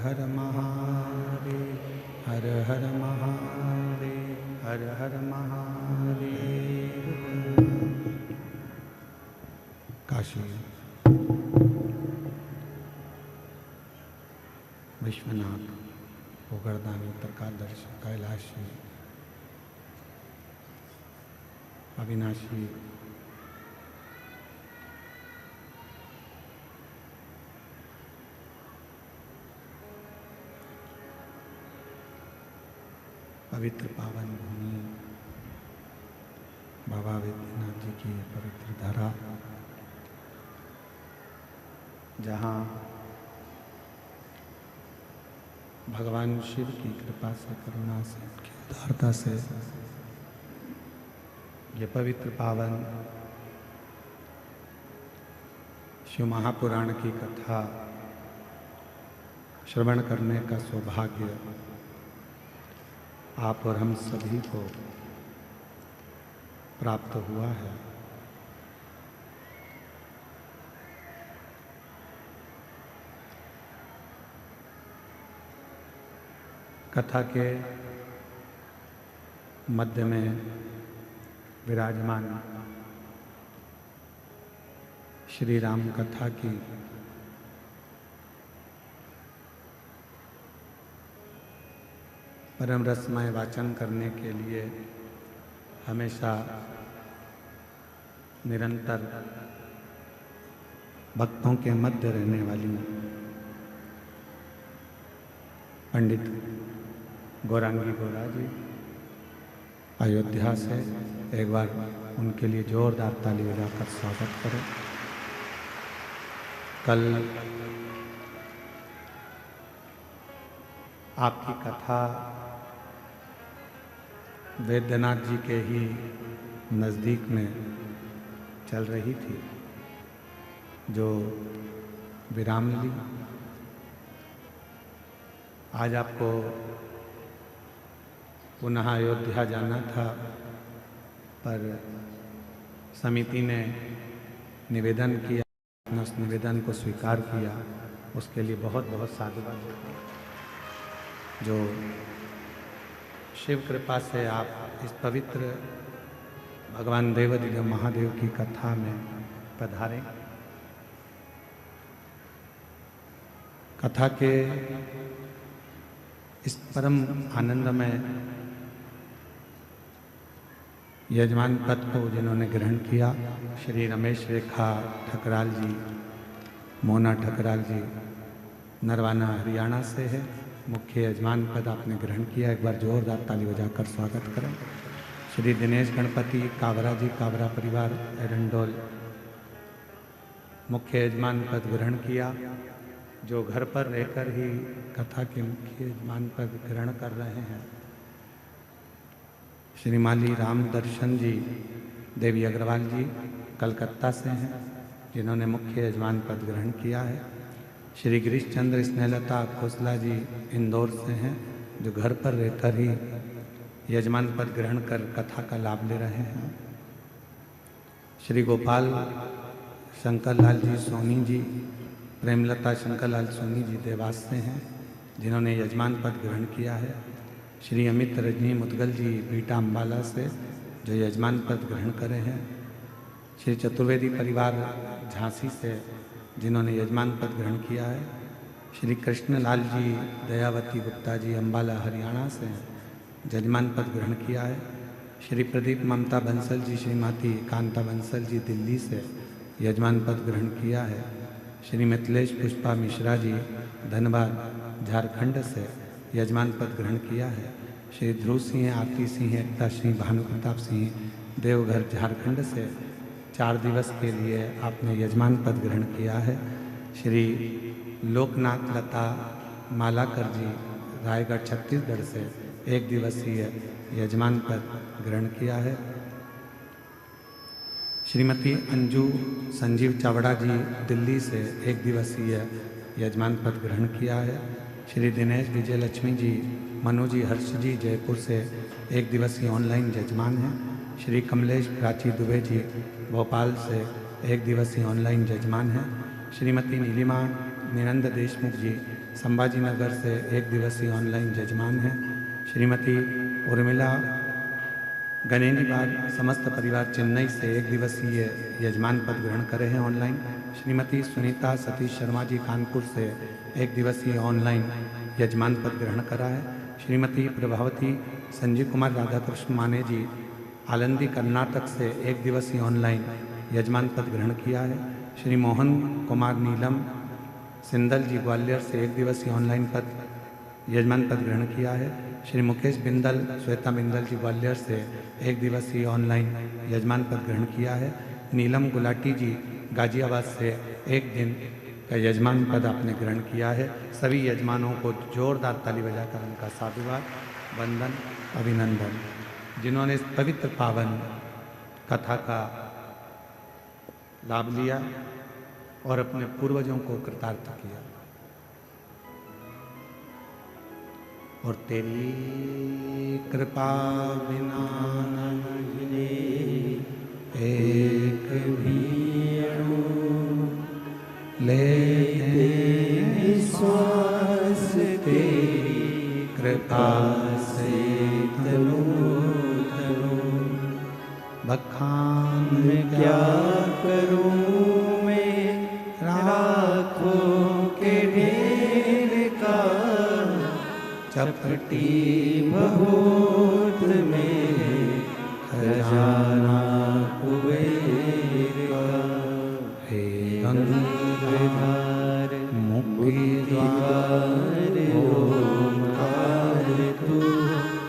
हर महादेव, हर हर महादेव, हर हर महादेव। काशी विश्वनाथ गोकर्णदानी उत्तरकालदर्शी कैलाशी अविनाशी पवित्र पावन भूमि बाबा वैद्यनाथ जी की पवित्र धरा, जहाँ भगवान शिव की कृपा से, करुणा से, उनकी उदारता से ये पवित्र पावन शिव महापुराण की कथा श्रवण करने का सौभाग्य आप और हम सभी को प्राप्त हुआ है। कथा के मध्य में विराजमान श्री राम कथा की परम रसमय वाचन करने के लिए हमेशा निरंतर भक्तों के मध्य रहने वाली पंडित गौरांगी गौरा जी अयोध्या से एक बार उनके लिए जोरदार ताली बजाकर स्वागत करें। कल आपकी कथा वैद्यनाथ जी के ही नज़दीक में चल रही थी, जो विराम ली। आज आपको पुनः अयोध्या जाना था, पर समिति ने निवेदन किया, आपने उस निवेदन को स्वीकार किया, उसके लिए बहुत बहुत साधुवाद देते हैं। जो शिव कृपा से आप इस पवित्र भगवान देवाधिदेव महादेव की कथा में पधारे। कथा के इस परम आनंदमय यजमान पद को जिन्होंने ग्रहण किया, श्री रमेश रेखा ठकराल जी, मोना ठकराल जी, नरवाना हरियाणा से है। मुख्य यजमान पद आपने ग्रहण किया, एक बार जोरदार ताली बजाकर स्वागत करें। श्री दिनेश गणपति कावरा जी, कावरा परिवार एरंडोल, मुख्य यजमान पद ग्रहण किया, जो घर पर रहकर ही कथा के मुख्य यजमान पद ग्रहण कर रहे हैं। श्री माली राम दर्शन जी, देवी अग्रवाल जी कलकत्ता से हैं, जिन्होंने मुख्य यजमान पद ग्रहण किया है। श्री गिरीश चंद्र स्नेहलता खोसला जी इंदौर से हैं, जो घर पर रहकर ही यजमान पद ग्रहण कर कथा का लाभ ले रहे हैं। श्री गोपाल शंकरलाल जी सोनी जी, प्रेमलता शंकरलाल सोनी जी देवास से हैं, जिन्होंने यजमान पद ग्रहण किया है। श्री अमित रजनी मुदगल जी बीटा अम्बाला से, जो यजमान पद ग्रहण करे हैं। श्री चतुर्वेदी परिवार झांसी से, जिन्होंने यजमान पद ग्रहण किया है। श्री कृष्णलाल जी दयावती गुप्ता जी अम्बाला हरियाणा से, यजमान पद ग्रहण किया है। श्री प्रदीप ममता बंसल जी, श्रीमती कांता बंसल जी दिल्ली से, यजमान पद ग्रहण किया है। श्री मिथिलेश पुष्पा मिश्रा जी धनबाद झारखंड से, यजमान पद ग्रहण किया है। श्री ध्रुव सिंह, आरती सिंह, एकता सिंह, भानु प्रताप सिंह देवघर झारखंड से 4 दिवस के लिए आपने यजमान पद ग्रहण किया है। श्री लोकनाथ लता मालाकर जी रायगढ़ छत्तीसगढ़ से 1 दिवसीय यजमान पद ग्रहण किया है। श्रीमती अंजू संजीव चावड़ा जी दिल्ली से 1 दिवसीय यजमान पद ग्रहण किया है। श्री दिनेश विजय लक्ष्मी जी, मनोज जी हर्ष जी जयपुर से 1 दिवसीय ऑनलाइन यजमान हैं। श्री कमलेश प्राची दुबे जी भोपाल से 1 दिवसीय ऑनलाइन यजमान हैं। श्रीमती नीलिमा निनंद देशमुख जी संभाजी नगर से 1 दिवसीय ऑनलाइन यजमान हैं। श्रीमती उर्मिला गनेनीवाल समस्त परिवार चेन्नई से 1 दिवसीय यजमान पद ग्रहण करे हैं ऑनलाइन। श्रीमती सुनीता सतीश शर्मा जी कानपुर से 1 दिवसीय ऑनलाइन यजमान पद ग्रहण करा है। श्रीमती प्रभावती संजीव कुमार राधाकृष्ण माने जी आलंदी कर्नाटक से 1 दिवसीय ऑनलाइन यजमान पद ग्रहण किया है। श्री मोहन कुमार नीलम सिंदल जी ग्वालियर से 1 दिवसीय ऑनलाइन पद यजमान पद ग्रहण किया है। श्री मुकेश बिंदल श्वेता बिंदल जी ग्वालियर से 1 दिवसीय ऑनलाइन यजमान पद ग्रहण किया है। नीलम गुलाटी जी गाजियाबाद से 1 दिन का यजमान पद आपने ग्रहण किया है। सभी यजमानों को जोरदार ताली बजाकर उनका साधुवाद, वंदन, अभिनंदन, जिन्होंने इस पवित्र पावन कथा का लाभ लिया और अपने पूर्वजों को कृतार्थ किया। और तेरी कृपा बिना न एक भी अणु लेते श्वास तेरी कृपा से तनु तनु बखान क्या करूं मैं राखों के ढेर का चपटी बहुत में खजाना कुबेर का। हे गंगाधर मुक्ति द्वार ओमकार तू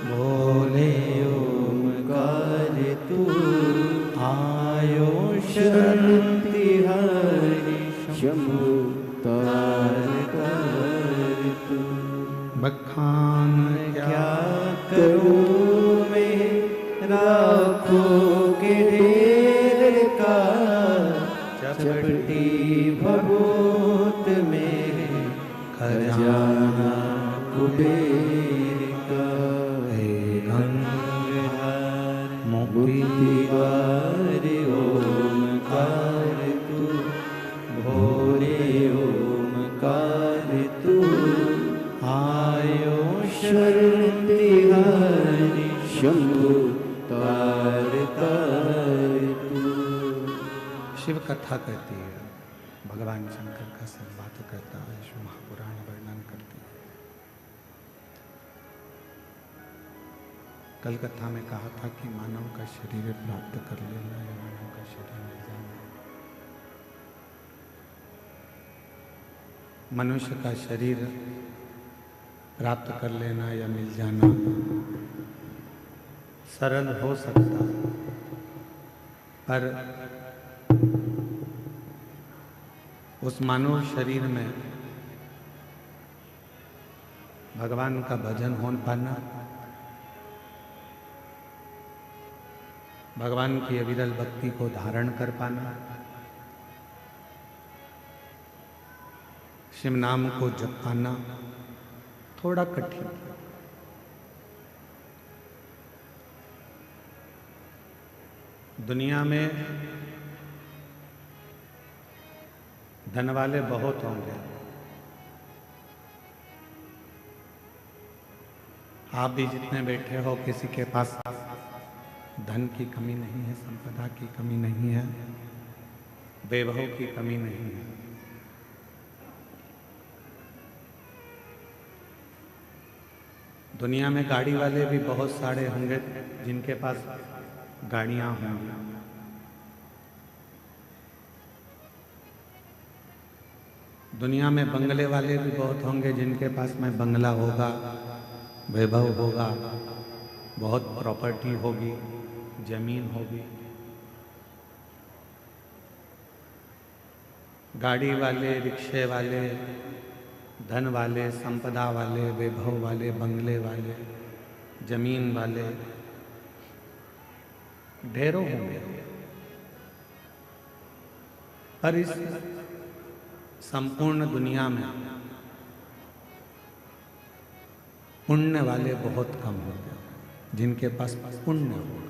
बोले ओमकार तू आयो शरण तिहारी शंभु तार कर तू। बखान क्या करूं मैं राखों के ढेर का चपटी भगोत में खजाना कुबेर का। हे गंगाधर मुक्ति द्वार ओमकार तू भोले ओमकार तू आयो शरण तिहारी शंभु तार तार तू। शिव कथा कहती है, भगवान शंकर का सब बात कहता है, शिव महापुराण वर्णन करती है। कल कथा में कहा था कि मानव का शरीर प्राप्त कर लेना या मानव का शरीर मिल जाना। मनुष्य का शरीर प्राप्त कर लेना या मिल जाना सरल हो सकता है, पर उस मानव शरीर में भगवान का भजन हो पाना, भगवान की अविरल भक्ति को धारण कर पाना, शिव नाम को जप पाना थोड़ा कठिन। दुनिया में धन वाले बहुत होंगे, आप भी जितने बैठे हो किसी के पास धन की कमी नहीं है, संपदा की कमी नहीं है, वैभव की कमी नहीं है। दुनिया में गाड़ी वाले भी बहुत सारे होंगे जिनके पास गाड़ियां होंगी। दुनिया में बंगले वाले भी बहुत होंगे जिनके पास में बंगला होगा, वैभव होगा, बहुत प्रॉपर्टी होगी, जमीन होगी। गाड़ी वाले, रिक्शे वाले, धन वाले, संपदा वाले, वैभव वाले, बंगले वाले, जमीन वाले ढेरों होंगे, पर इस संपूर्ण दुनिया में पुण्य वाले बहुत कम होंगे, जिनके पास पुण्य होगा।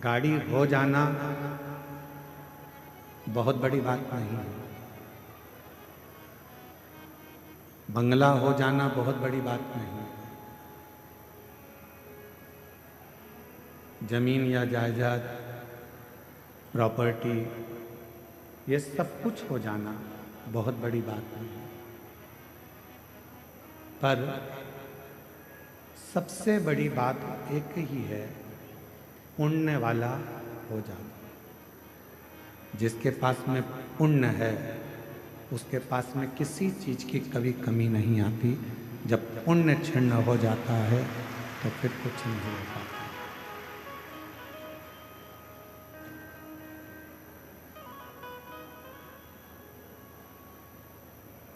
गाड़ी हो जाना बहुत बड़ी बात नहीं है। बंगला हो जाना बहुत बड़ी बात नहीं है। जमीन या जायदाद, प्रॉपर्टी, ये सब कुछ हो जाना बहुत बड़ी बात नहीं है। पर सबसे बड़ी बात एक ही है, पुण्य वाला हो जाना। जिसके पास में पुण्य है उसके पास में किसी चीज की कभी कमी नहीं आती। जब पुण्य क्षीण हो जाता है तो फिर कुछ नहीं हो पाता।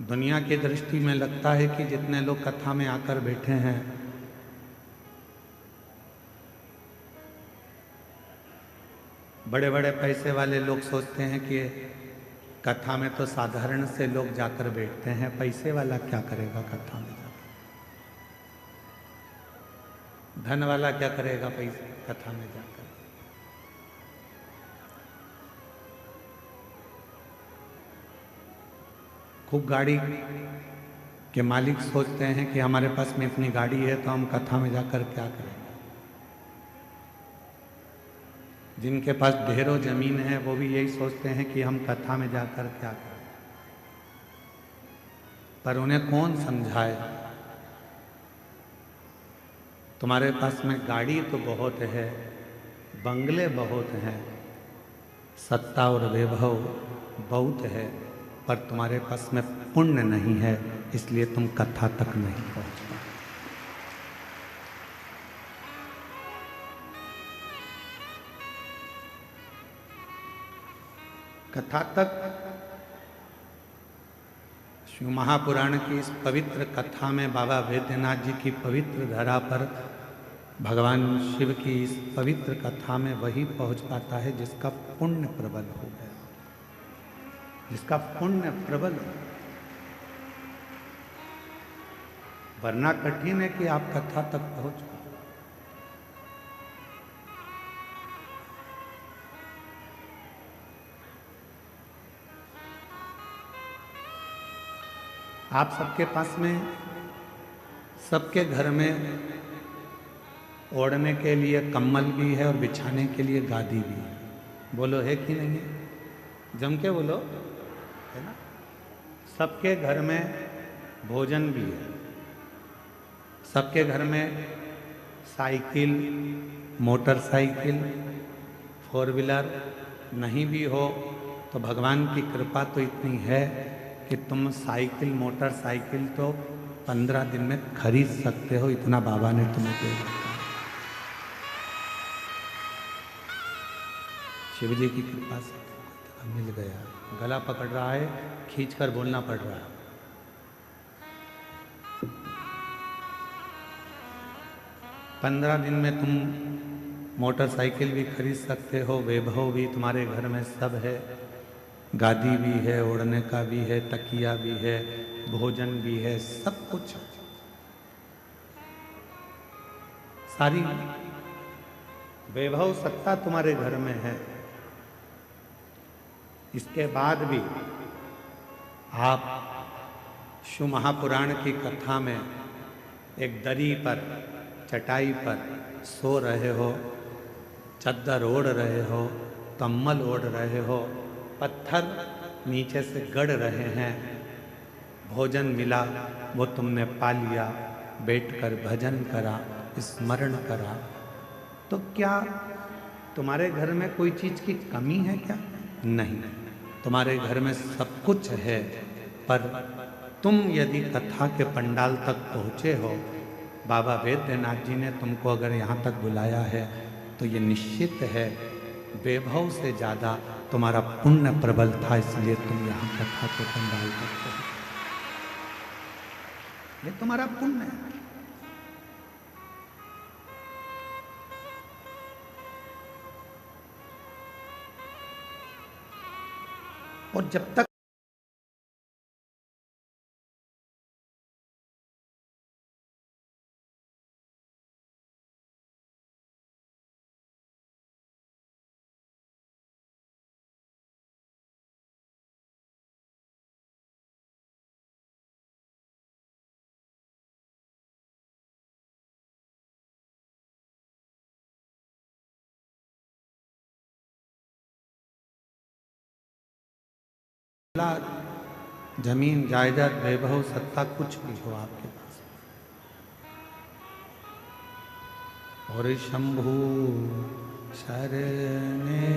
दुनिया की दृष्टि में लगता है कि जितने लोग कथा में आकर बैठे हैं, बड़े बड़े पैसे वाले लोग सोचते हैं कि कथा में तो साधारण से लोग जाकर बैठते हैं, पैसे वाला क्या करेगा कथा में जाकर, धन वाला क्या करेगा पैसे कथा में जाकर। खूब गाड़ी के मालिक सोचते हैं कि हमारे पास में इतनी गाड़ी है तो हम कथा में जाकर क्या करें। जिनके पास ढेरों जमीन है वो भी यही सोचते हैं कि हम कथा में जाकर क्या करें। पर उन्हें कौन समझाए, तुम्हारे पास में गाड़ी तो बहुत है, बंगले बहुत हैं, सत्ता और वैभव बहुत है, पर तुम्हारे पास में पुण्य नहीं है, इसलिए तुम कथा तक नहीं पहुंच पाए। कथा तक शिव महापुराण की इस पवित्र कथा में बाबा वैद्यनाथ जी की पवित्र धरा पर भगवान शिव की इस पवित्र कथा में वही पहुंच पाता है जिसका पुण्य प्रबल हो गया, जिसका पुण्य प्रबल हो। वरना कठिन है कि आप कथा तक पहुंचो। आप सबके पास में, सबके घर में ओढ़ने के लिए कम्बल भी है और बिछाने के लिए गादी भी है। बोलो है कि नहीं है? जम के बोलो, है ना? सबके घर में भोजन भी है, सबके घर में साइकिल, मोटरसाइकिल, फोर व्हीलर नहीं भी हो तो भगवान की कृपा तो इतनी है कि तुम साइकिल, मोटरसाइकिल तो 15 दिन में खरीद सकते हो, इतना बाबा ने तुम्हें दे रखा है। शिव जी की कृपा से मिल गया। गला पकड़ रहा है, खींचकर बोलना पड़ रहा है। पंद्रह दिन में तुम मोटरसाइकिल भी खरीद सकते हो, वैभव भी तुम्हारे घर में सब है, गादी भी है, ओढ़ने का भी है, तकिया भी है, भोजन भी है, सब कुछ। सारी वैभव सत्ता तुम्हारे घर में है। इसके बाद भी आप शिव महापुराण की कथा में एक दरी पर, चटाई पर सो रहे हो, चद्दर ओढ़ रहे हो, कम्बल ओढ़ रहे हो, पत्थर नीचे से गड़ रहे हैं, भोजन मिला वो तुमने पा लिया, बैठकर भजन करा, स्मरण करा, तो क्या तुम्हारे घर में कोई चीज की कमी है क्या? नहीं, तुम्हारे घर में सब कुछ है। पर तुम यदि कथा के पंडाल तक पहुँचे हो, बाबा वैद्यनाथ जी ने तुमको अगर यहाँ तक बुलाया है तो ये निश्चित है वैभव से ज़्यादा तुम्हारा पुण्य प्रबल था, इसलिए तुम यहाँ कथा के पंडाल तक पहुँचे। ये तुम्हारा पुण्य है। और जब तक जमीन जायदाद वैभव सत्ता कुछ भी हो आपके पास, और शंभु शरणे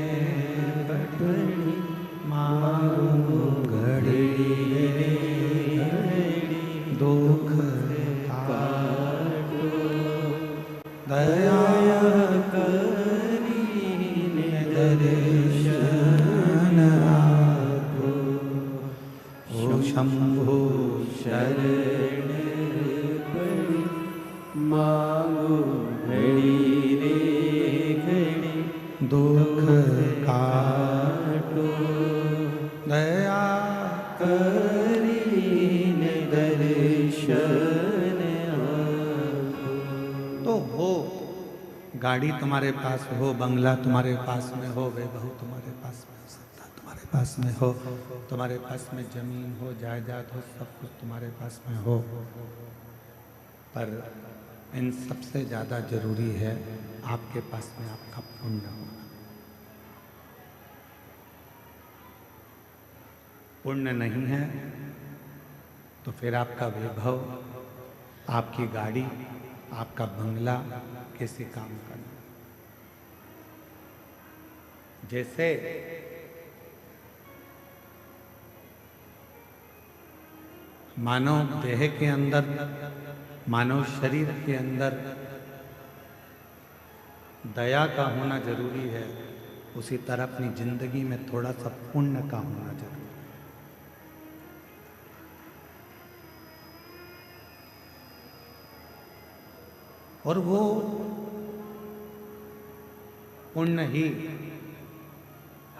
बड़ी मारू घड़ी दुख काटो दया करीने दर्शन आपो। ओ शंभु शरण पड़ी मांगो घड़ी रे घड़ी दुख काटो दया करीने दर्शन आपो। तो हो, गाड़ी तुम्हारे पास हो, बंगला तुम्हारे पास में हो, वैभव तुम्हारे पास में, सत्ता तुम्हारे पास में हो, तुम्हारे पास में जमीन हो, जायदाद हो, सब कुछ तुम्हारे पास में हो, पर इन सबसे ज़्यादा जरूरी है आपके पास में आपका पुण्य होना। पुण्य नहीं है तो फिर आपका वैभव, आपकी गाड़ी, आपका बंगला किसी काम का नहीं। जैसे मानव देह के अंदर, मानव शरीर के अंदर दया का होना जरूरी है, उसी तरह अपनी जिंदगी में थोड़ा सा पुण्य का होना जरूरी है। और वो पुण्य ही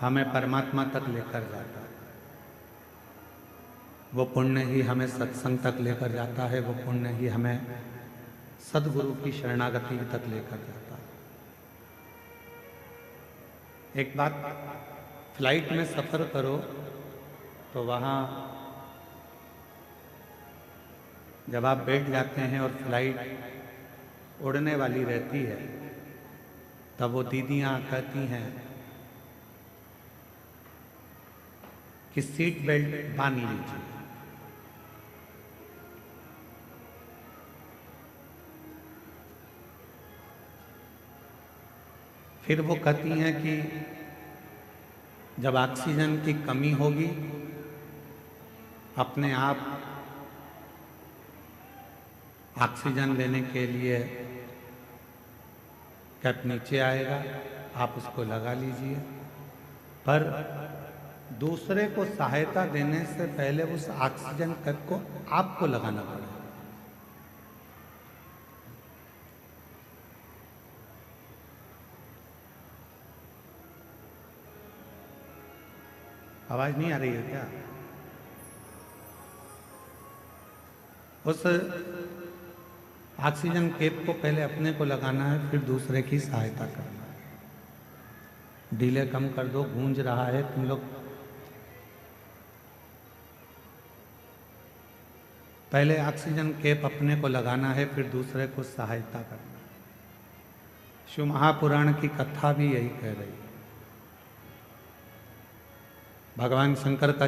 हमें परमात्मा तक लेकर जाता है, वो पुण्य ही हमें सत्संग तक लेकर जाता है, वो पुण्य ही हमें सद्गुरु की शरणागति तक लेकर जाता है। एक बात, फ्लाइट में सफर करो तो वहाँ जब आप बैठ जाते हैं और फ्लाइट उड़ने वाली रहती है, तब वो दीदियाँ कहती हैं कि सीट बेल्ट बांध लीजिए। फिर वो कहती हैं कि जब ऑक्सीजन की कमी होगी, अपने आप ऑक्सीजन लेने के लिए कैप नीचे आएगा, आप उसको लगा लीजिए, पर दूसरे को सहायता देने से पहले उस ऑक्सीजन कैप को आपको लगाना पड़ेगा। आवाज नहीं आ रही है क्या? उस ऑक्सीजन कैप को पहले अपने को लगाना है, फिर दूसरे की सहायता करना है। डिले कम कर दो, गूंज रहा है तुम लोग। पहले ऑक्सीजन कैप अपने को लगाना है, फिर दूसरे को सहायता करना है। शिव महापुराण की कथा भी यही कह रही है। भगवान शंकर का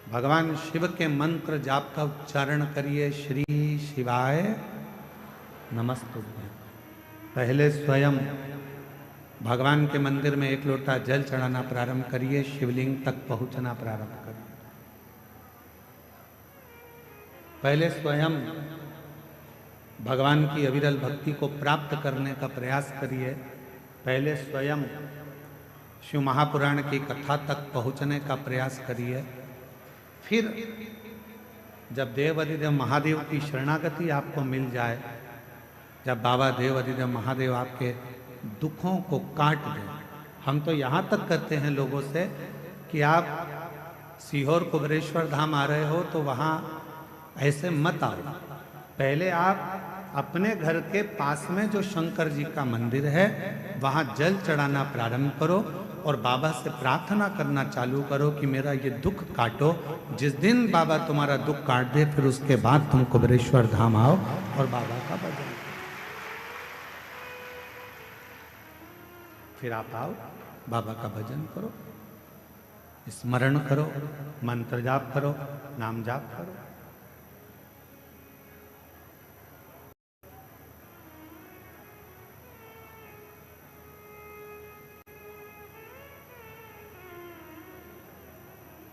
भगवान शिव के मंत्र जाप का उच्चारण करिए, श्री शिवाय नमस्तुभ्यं। पहले स्वयं भगवान के मंदिर में एक लोटा जल चढ़ाना प्रारंभ करिए, शिवलिंग तक पहुंचना प्रारंभ करिए। पहले स्वयं भगवान की अविरल भक्ति को प्राप्त करने का प्रयास करिए। पहले स्वयं शिव महापुराण की कथा तक पहुंचने का प्रयास करिए। फिर जब देव अधिदेव महादेव की शरणागति आपको मिल जाए, जब बाबा देव अधिदेव महादेव आपके दुखों को काट दें। हम तो यहाँ तक कहते हैं लोगों से कि आप सीहोर कुबेरेश्वर धाम आ रहे हो तो वहाँ ऐसे मत आओ, पहले आप अपने घर के पास में जो शंकर जी का मंदिर है वहाँ जल चढ़ाना प्रारंभ करो और बाबा से प्रार्थना करना चालू करो कि मेरा ये दुख काटो। जिस दिन बाबा तुम्हारा दुख काट दे, फिर उसके बाद तुम कुबेरेश्वर धाम आओ और बाबा का भजन। फिर आप आओ, बाबा का भजन करो, स्मरण करो, मंत्र जाप करो, नाम जाप करो।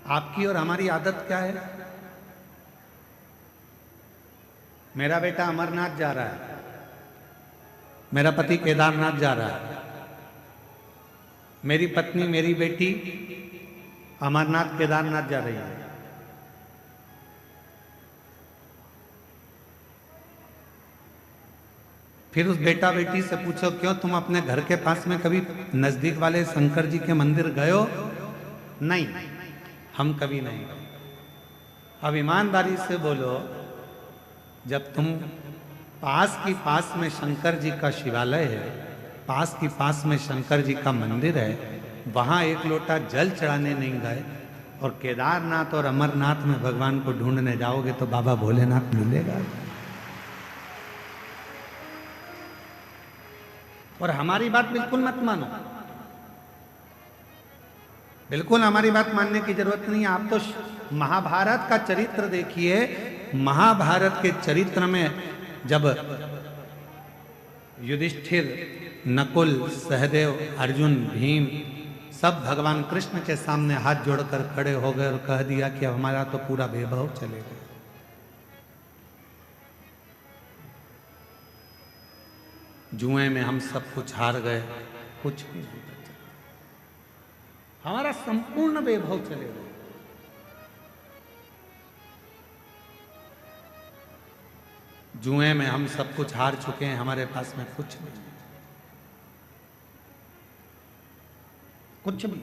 आपकी और हमारी आदत क्या है? मेरा बेटा अमरनाथ जा रहा है, मेरा पति केदारनाथ जा रहा है, मेरी पत्नी मेरी बेटी अमरनाथ केदारनाथ जा रही है। फिर उस बेटा बेटी से पूछो, क्यों तुम अपने घर के पास में कभी नजदीक वाले शंकर जी के मंदिर गए हो? नहीं, हम कभी नहीं गए। अब ईमानदारी से बोलो, जब तुम पास की पास में शंकर जी का शिवालय है, पास की पास में शंकर जी का मंदिर है, वहां एक लोटा जल चढ़ाने नहीं गए और केदारनाथ और अमरनाथ में भगवान को ढूंढने जाओगे तो बाबा भोलेनाथ मिलेगा? और हमारी बात बिल्कुल मत मानो, बिल्कुल हमारी बात मानने की जरूरत नहीं है। आप तो महाभारत का चरित्र देखिए। महाभारत के चरित्र में जब युधिष्ठिर, नकुल, सहदेव, अर्जुन, भीम सब भगवान कृष्ण के सामने हाथ जोड़कर खड़े हो गए और कह दिया कि अब हमारा तो पूरा वैभव चलेगा, जुए में हम सब कुछ हार गए, कुछ नहीं बचा, हमारा संपूर्ण वैभव चलेगा। जुए में हम सब कुछ हार चुके हैं, हमारे पास में कुछ नहीं, कुछ भी।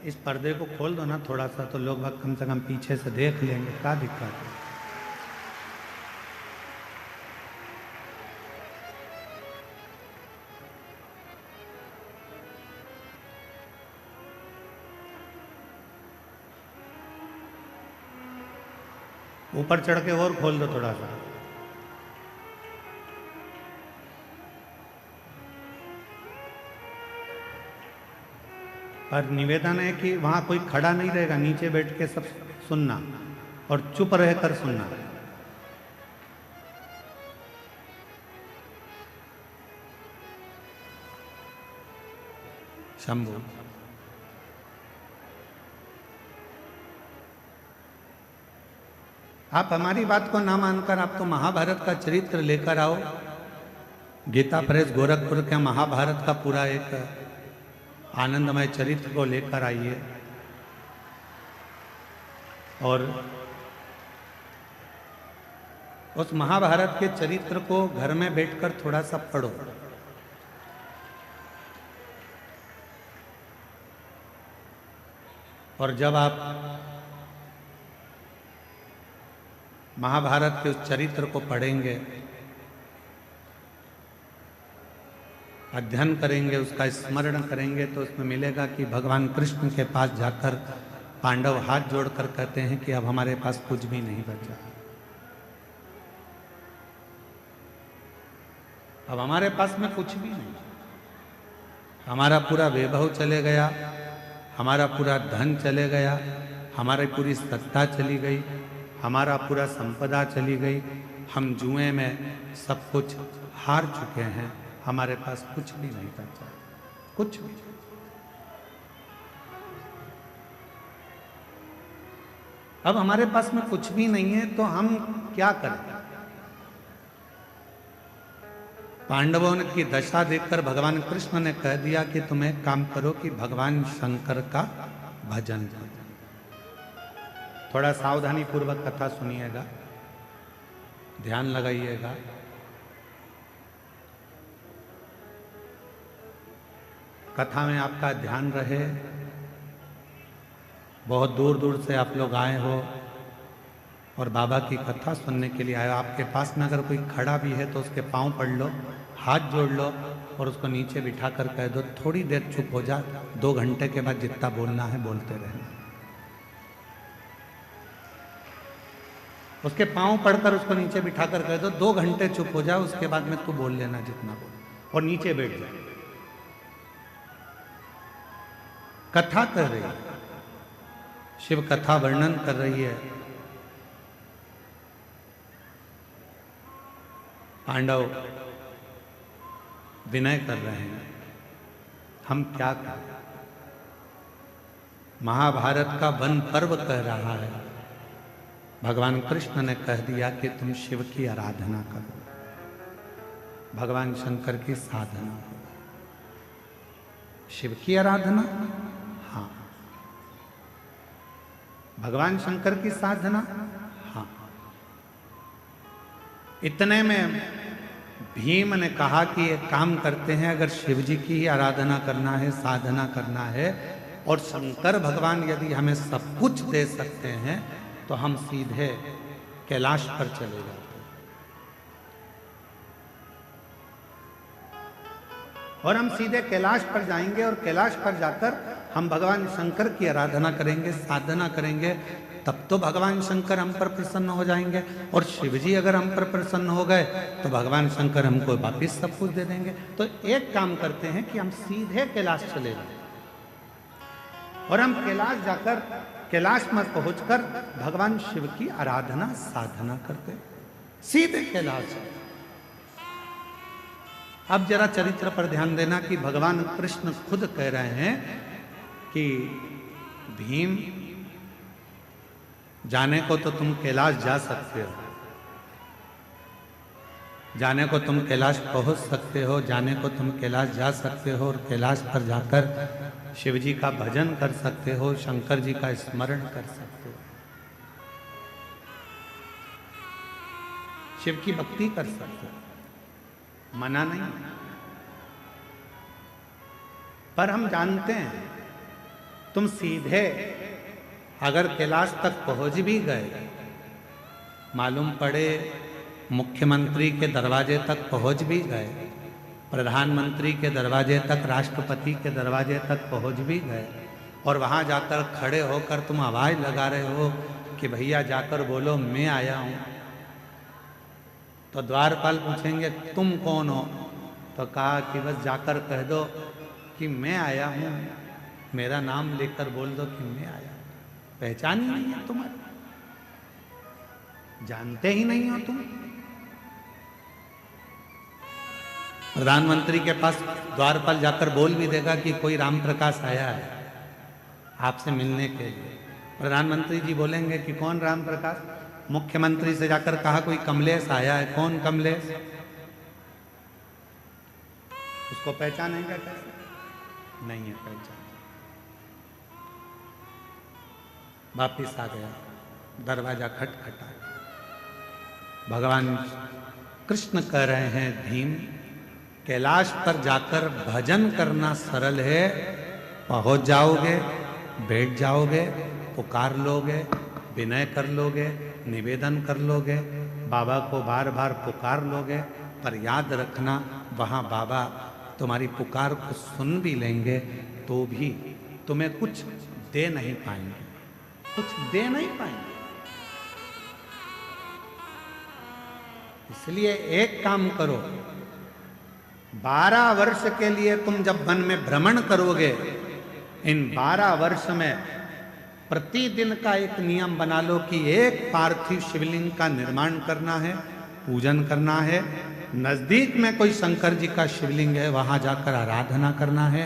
इस पर्दे को खोल दो ना थोड़ा सा, तो लोग कम से कम पीछे से देख लेंगे, क्या दिक्कत है। ऊपर चढ़ के और खोल दो थोड़ा सा। पर निवेदन है कि वहां कोई खड़ा नहीं रहेगा, नीचे बैठ के सब सुनना और चुप रहकर सुनना। शंभू, आप हमारी बात को ना मानकर आप तो महाभारत का चरित्र लेकर आओ। गीता प्रेस गोरखपुर के महाभारत का पूरा एक आनंदमय चरित्र को लेकर आइए और उस महाभारत के चरित्र को घर में बैठकर थोड़ा सा पढ़ो। और जब आप महाभारत के उस चरित्र को पढ़ेंगे, अध्ययन करेंगे, उसका स्मरण करेंगे, तो उसमें मिलेगा कि भगवान कृष्ण के पास जाकर पांडव हाथ जोड़कर कहते हैं कि अब हमारे पास कुछ भी नहीं बचा, अब हमारे पास में कुछ भी नहीं, हमारा पूरा वैभव चले गया, हमारा पूरा धन चले गया, हमारी पूरी सत्ता चली गई, हमारा पूरा संपदा चली गई, हम जुए में सब कुछ हार चुके हैं, हमारे पास कुछ भी नहीं बचा, कुछ भी। अब हमारे पास में कुछ भी नहीं है तो हम क्या करें? पांडवों की दशा देखकर भगवान कृष्ण ने कह दिया कि तुम एक काम करो कि भगवान शंकर का भजन करो। थोड़ा सावधानी पूर्वक कथा सुनिएगा, ध्यान लगाइएगा। कथा में आपका ध्यान रहे। बहुत दूर दूर से आप लोग आए हो और बाबा की कथा सुनने के लिए आए हो। आपके पास में अगर कोई खड़ा भी है तो उसके पांव पड़ लो, हाथ जोड़ लो और उसको नीचे बिठा कर कह दो थोड़ी देर चुप हो जा, 2 घंटे के बाद जितना बोलना है बोलते रहना। उसके पांव पड़कर उसको नीचे बिठा कर कह दो 2 घंटे चुप हो जा, उसके बाद में तू बोल लेना जितना बोल। और नीचे बैठ जाए। कथा कर रही है, शिव कथा वर्णन कर रही है। पांडव विनय कर रहे हैं, हम क्या करें। महाभारत का वन पर्व कह रहा है, भगवान कृष्ण ने कह दिया कि तुम शिव की आराधना करो, भगवान शंकर की साधना करो। शिव की आराधना, हाँ। भगवान शंकर की साधना, हाँ। इतने में भीम ने कहा कि एक काम करते हैं, अगर शिव जी की ही आराधना करना है, साधना करना है, और शंकर भगवान यदि हमें सब कुछ दे सकते हैं, तो हम सीधे कैलाश पर चले जाते हैं और हम सीधे कैलाश पर जाएंगे और कैलाश पर जाकर हम भगवान शंकर की आराधना करेंगे, साधना करेंगे। तब तो भगवान शंकर हम पर प्रसन्न हो जाएंगे, और शिव जी अगर हम पर प्रसन्न हो गए तो भगवान शंकर हमको वापिस सब कुछ दे देंगे। तो एक काम करते हैं कि हम सीधे कैलाश चले जाएं और हम कैलाश जाकर, कैलाश में पहुंचकर भगवान शिव की आराधना साधना करते, सीधे कैलाश। अब जरा चरित्र पर ध्यान देना कि भगवान कृष्ण खुद कह रहे हैं कि भीम, जाने को तो तुम कैलाश जा सकते हो, जाने को तुम कैलाश पहुंच सकते हो, जाने को तुम कैलाश जा सकते हो, और कैलाश पर जाकर शिव जी का भजन कर सकते हो, शंकर जी का स्मरण कर सकते हो, शिव की भक्ति कर सकते हो, मना नहीं। पर हम जानते हैं तुम सीधे अगर कैलाश तक पहुंच भी गए, मालूम पड़े मुख्यमंत्री के दरवाजे तक पहुंच भी गए, प्रधानमंत्री के दरवाजे तक, राष्ट्रपति के दरवाजे तक पहुंच भी गए, और वहां जाकर खड़े होकर तुम आवाज लगा रहे हो कि भैया जाकर बोलो मैं आया हूं, तो द्वारपाल पूछेंगे तुम कौन हो? तो कहा कि बस जाकर कह दो कि मैं आया हूं, मेरा नाम लेकर बोल दो कि मैं आया। पहचान ही नहीं है तुम्हारी, जानते ही नहीं हो तुम। प्रधानमंत्री के पास द्वारपाल जाकर बोल भी देगा कि कोई राम प्रकाश आया है आपसे मिलने के लिए, प्रधानमंत्री जी बोलेंगे कि कौन राम प्रकाश? मुख्यमंत्री से जाकर कहा कोई कमलेश आया है, कौन कमलेश? उसको पहचानेंगे कैसे? नहीं है पहचान। वापिस आ गया, दरवाजा खटखटा। भगवान कृष्ण कह रहे हैं भीम, कैलाश पर जाकर भजन करना सरल है, पहुंच जाओगे, बैठ जाओगे, पुकार लोगे, विनय कर लोगे, निवेदन कर लोगे, बाबा को बार बार पुकार लोगे, पर याद रखना वहाँ बाबा तुम्हारी पुकार को सुन भी लेंगे तो भी तुम्हें कुछ दे नहीं पाएंगे, कुछ दे नहीं पाएंगे। इसलिए एक काम करो, 12 वर्ष के लिए तुम जब वन में भ्रमण करोगे, इन 12 वर्ष में प्रतिदिन का एक नियम बना लो कि एक पार्थिव शिवलिंग का निर्माण करना है, पूजन करना है। नजदीक में कोई शंकर जी का शिवलिंग है, वहां जाकर आराधना करना है।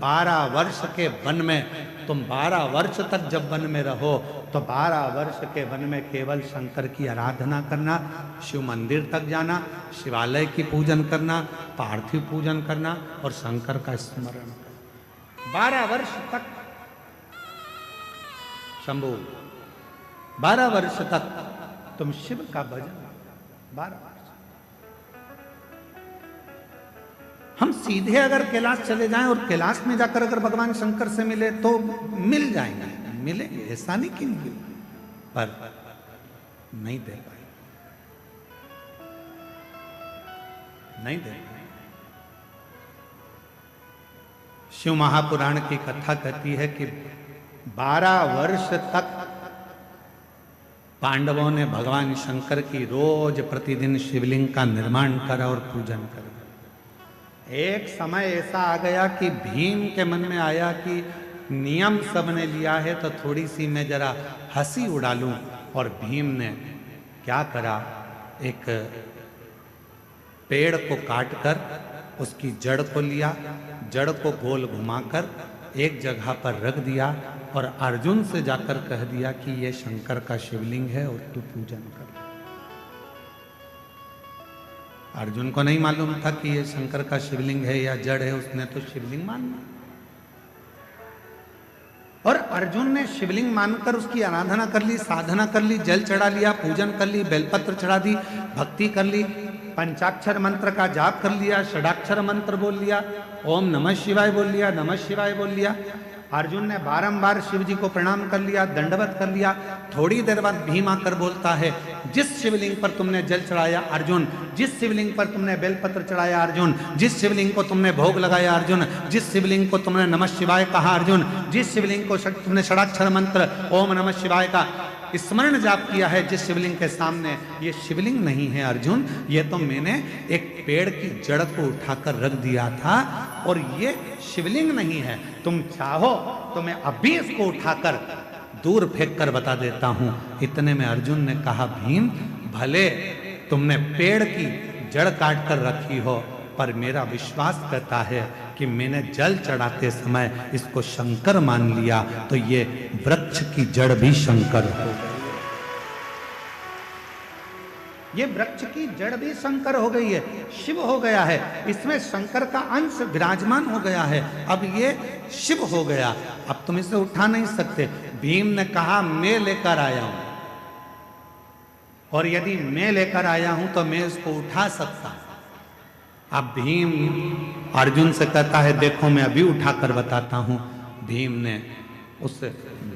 12 वर्ष के वन में तुम 12 वर्ष तक जब वन में रहो तो 12 वर्ष के वन में केवल शंकर की आराधना करना, शिव मंदिर तक जाना, शिवालय की पूजन करना, पार्थिव पूजन करना और शंकर का स्मरण करना। 12 वर्ष तक शंभु, 12 वर्ष तक तुम शिव का भजन, 12 वर्ष। हम सीधे अगर कैलाश चले जाएं और कैलाश में जाकर अगर भगवान शंकर से मिले तो मिल जाएंगे, मिलेंगे, ऐसा नहीं कि नहीं, पर नहीं दे पाए, नहीं दे पाए। शिव महापुराण की कथा कहती है कि 12 वर्ष तक पांडवों ने भगवान शंकर की रोज प्रतिदिन शिवलिंग का निर्माण करा और पूजन करा। एक समय ऐसा आ गया कि भीम के मन में आया कि नियम सबने लिया है तो थोड़ी सी मैं जरा हंसी उड़ा लूं। और भीम ने क्या करा, एक पेड़ को काटकर उसकी जड़ को लिया, जड़ को गोल घुमाकर एक जगह पर रख दिया और अर्जुन से जाकर कह दिया कि ये शंकर का शिवलिंग है और तू पूजन कर। अर्जुन को नहीं मालूम था कि ये शंकर का शिवलिंग है या जड़ है, उसने तो शिवलिंग माना। और अर्जुन ने शिवलिंग मानकर उसकी आराधना कर ली, साधना कर ली, जल चढ़ा लिया, पूजन कर ली, बेलपत्र चढ़ा दी, भक्ति कर ली, पंचाक्षर मंत्र का जाप कर लिया, षडाक्षर मंत्र बोल लिया, ओम नमः शिवाय बोल लिया, नमः शिवाय बोल लिया। अर्जुन ने बारंबार शिव जी को प्रणाम कर लिया, दंडवत कर लिया। थोड़ी देर बाद भीम आकर बोलता है, जिस शिवलिंग पर तुमने जल चढ़ाया अर्जुन, जिस शिवलिंग पर तुमने बेलपत्र चढ़ाया अर्जुन, जिस शिवलिंग को तुमने भोग लगाया अर्जुन, जिस शिवलिंग को तुमने नमः शिवाय कहा अर्जुन, जिस शिवलिंग को तुमने षडाक्षर मंत्र ओम नमः शिवाय का स्मरण जाप किया है, जिस शिवलिंग के सामने, ये शिवलिंग नहीं है अर्जुन, ये तो मैंने एक पेड़ की जड़ को उठाकर रख दिया था और ये शिवलिंग नहीं है। तुम चाहो तो मैं अभी इसको उठाकर दूर फेंक कर बता देता हूं। इतने में अर्जुन ने कहा, भीम भले तुमने पेड़ की जड़ काट कर रखी हो, पर मेरा विश्वास कहता है कि मैंने जल चढ़ाते समय इसको शंकर मान लिया, तो ये वृक्ष की जड़ भी शंकर हो गई। ये वृक्ष की जड़ भी शंकर हो गई है, शिव हो गया है, इसमें शंकर का अंश विराजमान हो गया है। अब ये शिव हो गया, अब तुम इसे उठा नहीं सकते। भीम ने कहा, मैं लेकर आया हूं, और यदि मैं लेकर आया हूं तो मैं इसको उठा सकता हूं। अब भीम अर्जुन से कहता है, देखो मैं अभी उठाकर बताता हूं। भीम ने उस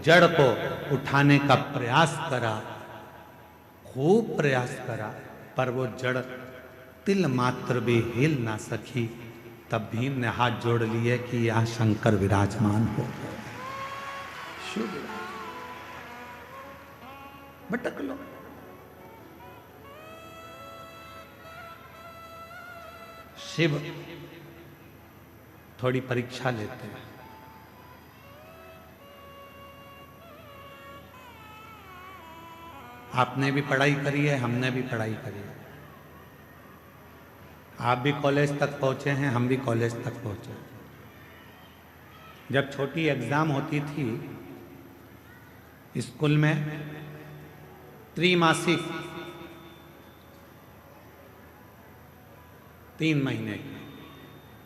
जड़ को उठाने का प्रयास करा, खूब प्रयास करा, पर वो जड़ तिल मात्र भी हिल ना सकी। तब भीम ने हाथ जोड़ लिए कि यहां शंकर विराजमान हो गए। शुभ भटक लो। शिव थोड़ी परीक्षा लेते हैं। आपने भी पढ़ाई करी है, हमने भी पढ़ाई करी है। आप भी कॉलेज तक पहुंचे हैं, हम भी कॉलेज तक पहुंचे। जब छोटी एग्जाम होती थी स्कूल में, त्रैमासिक 3 महीने की,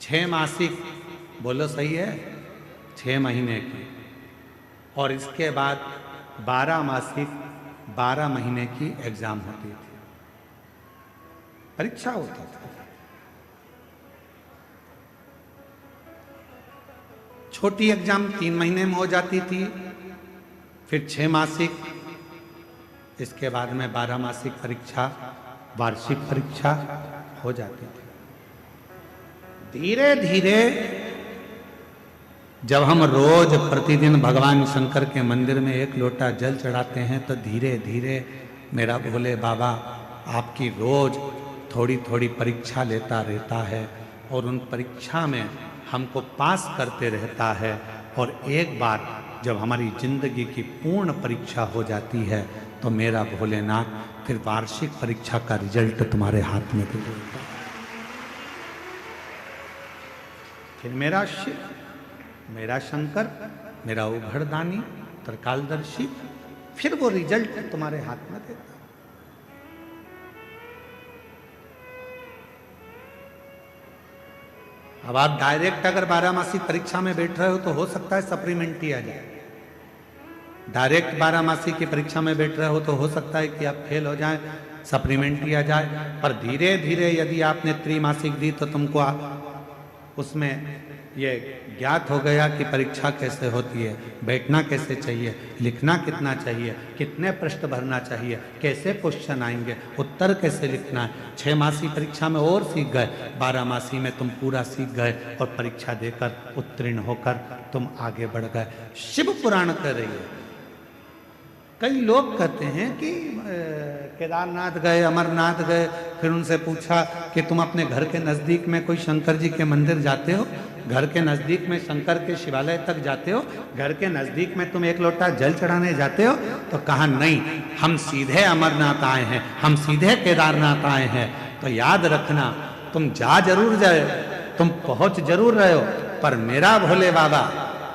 6 मासिक, बोलो सही है, 6 महीने की, और इसके बाद 12 मासिक 12 महीने की एग्जाम होती थी, परीक्षा होती थी। छोटी एग्जाम 3 महीने में हो जाती थी, फिर 6 मासिक, इसके बाद में 12 मासिक परीक्षा, वार्षिक परीक्षा हो जाती थी। धीरे धीरे जब हम रोज प्रतिदिन भगवान शंकर के मंदिर में 1 लोटा जल चढ़ाते हैं, तो धीरे धीरे मेरा भोले बाबा आपकी रोज थोड़ी थोड़ी परीक्षा लेता रहता है, और उन परीक्षा में हमको पास करते रहता है। और एक बार जब हमारी जिंदगी की पूर्ण परीक्षा हो जाती है, तो मेरा भोलेनाथ फिर वार्षिक परीक्षा का रिजल्ट तुम्हारे हाथ में दे देता है। फिर मेरा शिव, मेरा शंकर, मेरा उभरदानी, त्रिकालदर्शी, फिर वो रिजल्ट तुम्हारे हाथ में देता। अब आप डायरेक्ट अगर 12 मासिक परीक्षा में बैठ रहे हो तो हो सकता है सप्लीमेंट्री आ जाए। डायरेक्ट 12 मासिक की परीक्षा में बैठ रहे हो तो हो सकता है कि आप फेल हो जाएं, सप्लीमेंट्री आ जाए। पर धीरे धीरे यदि आपने त्रैमासिक दी, तो तुमको उसमें ये ज्ञात हो गया कि परीक्षा कैसे होती है, बैठना कैसे चाहिए, लिखना कितना चाहिए, कितने प्रश्न भरना चाहिए, कैसे क्वेश्चन आएंगे, उत्तर कैसे लिखना है। 6 मासी परीक्षा में और सीख गए, 12 मासी में तुम पूरा सीख गए, और परीक्षा देकर उत्तीर्ण होकर तुम आगे बढ़ गए। शिव पुराण कह रही है। कई लोग कहते हैं कि केदारनाथ गए, अमरनाथ गए, फिर उनसे पूछा कि तुम अपने घर के नज़दीक में कोई शंकर जी के मंदिर जाते हो, घर के नज़दीक में शंकर के शिवालय तक जाते हो, घर के नज़दीक में तुम एक लोटा जल चढ़ाने जाते हो? तो कहा नहीं, हम सीधे अमरनाथ आए हैं, हम सीधे केदारनाथ आए हैं। तो याद रखना, तुम जा जरूर जाए, तुम पहुंच जरूर रहे हो, पर मेरा भोले बाबा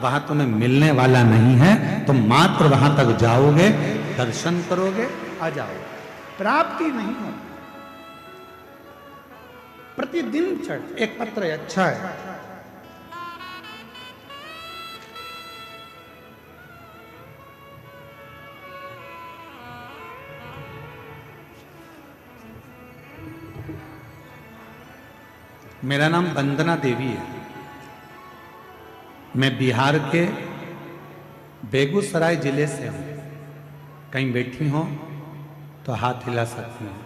वहां तुम्हें मिलने वाला नहीं है। तुम मात्र वहां तक जाओगे, दर्शन करोगे, आ जाओगे, प्राप्ति नहीं हो। प्रतिदिन चढ़ एक पत्र अच्छा है। मेरा नाम वंदना देवी है। मैं बिहार के बेगूसराय जिले से हूँ। कहीं बैठी हो तो हाथ हिला सकती हैं।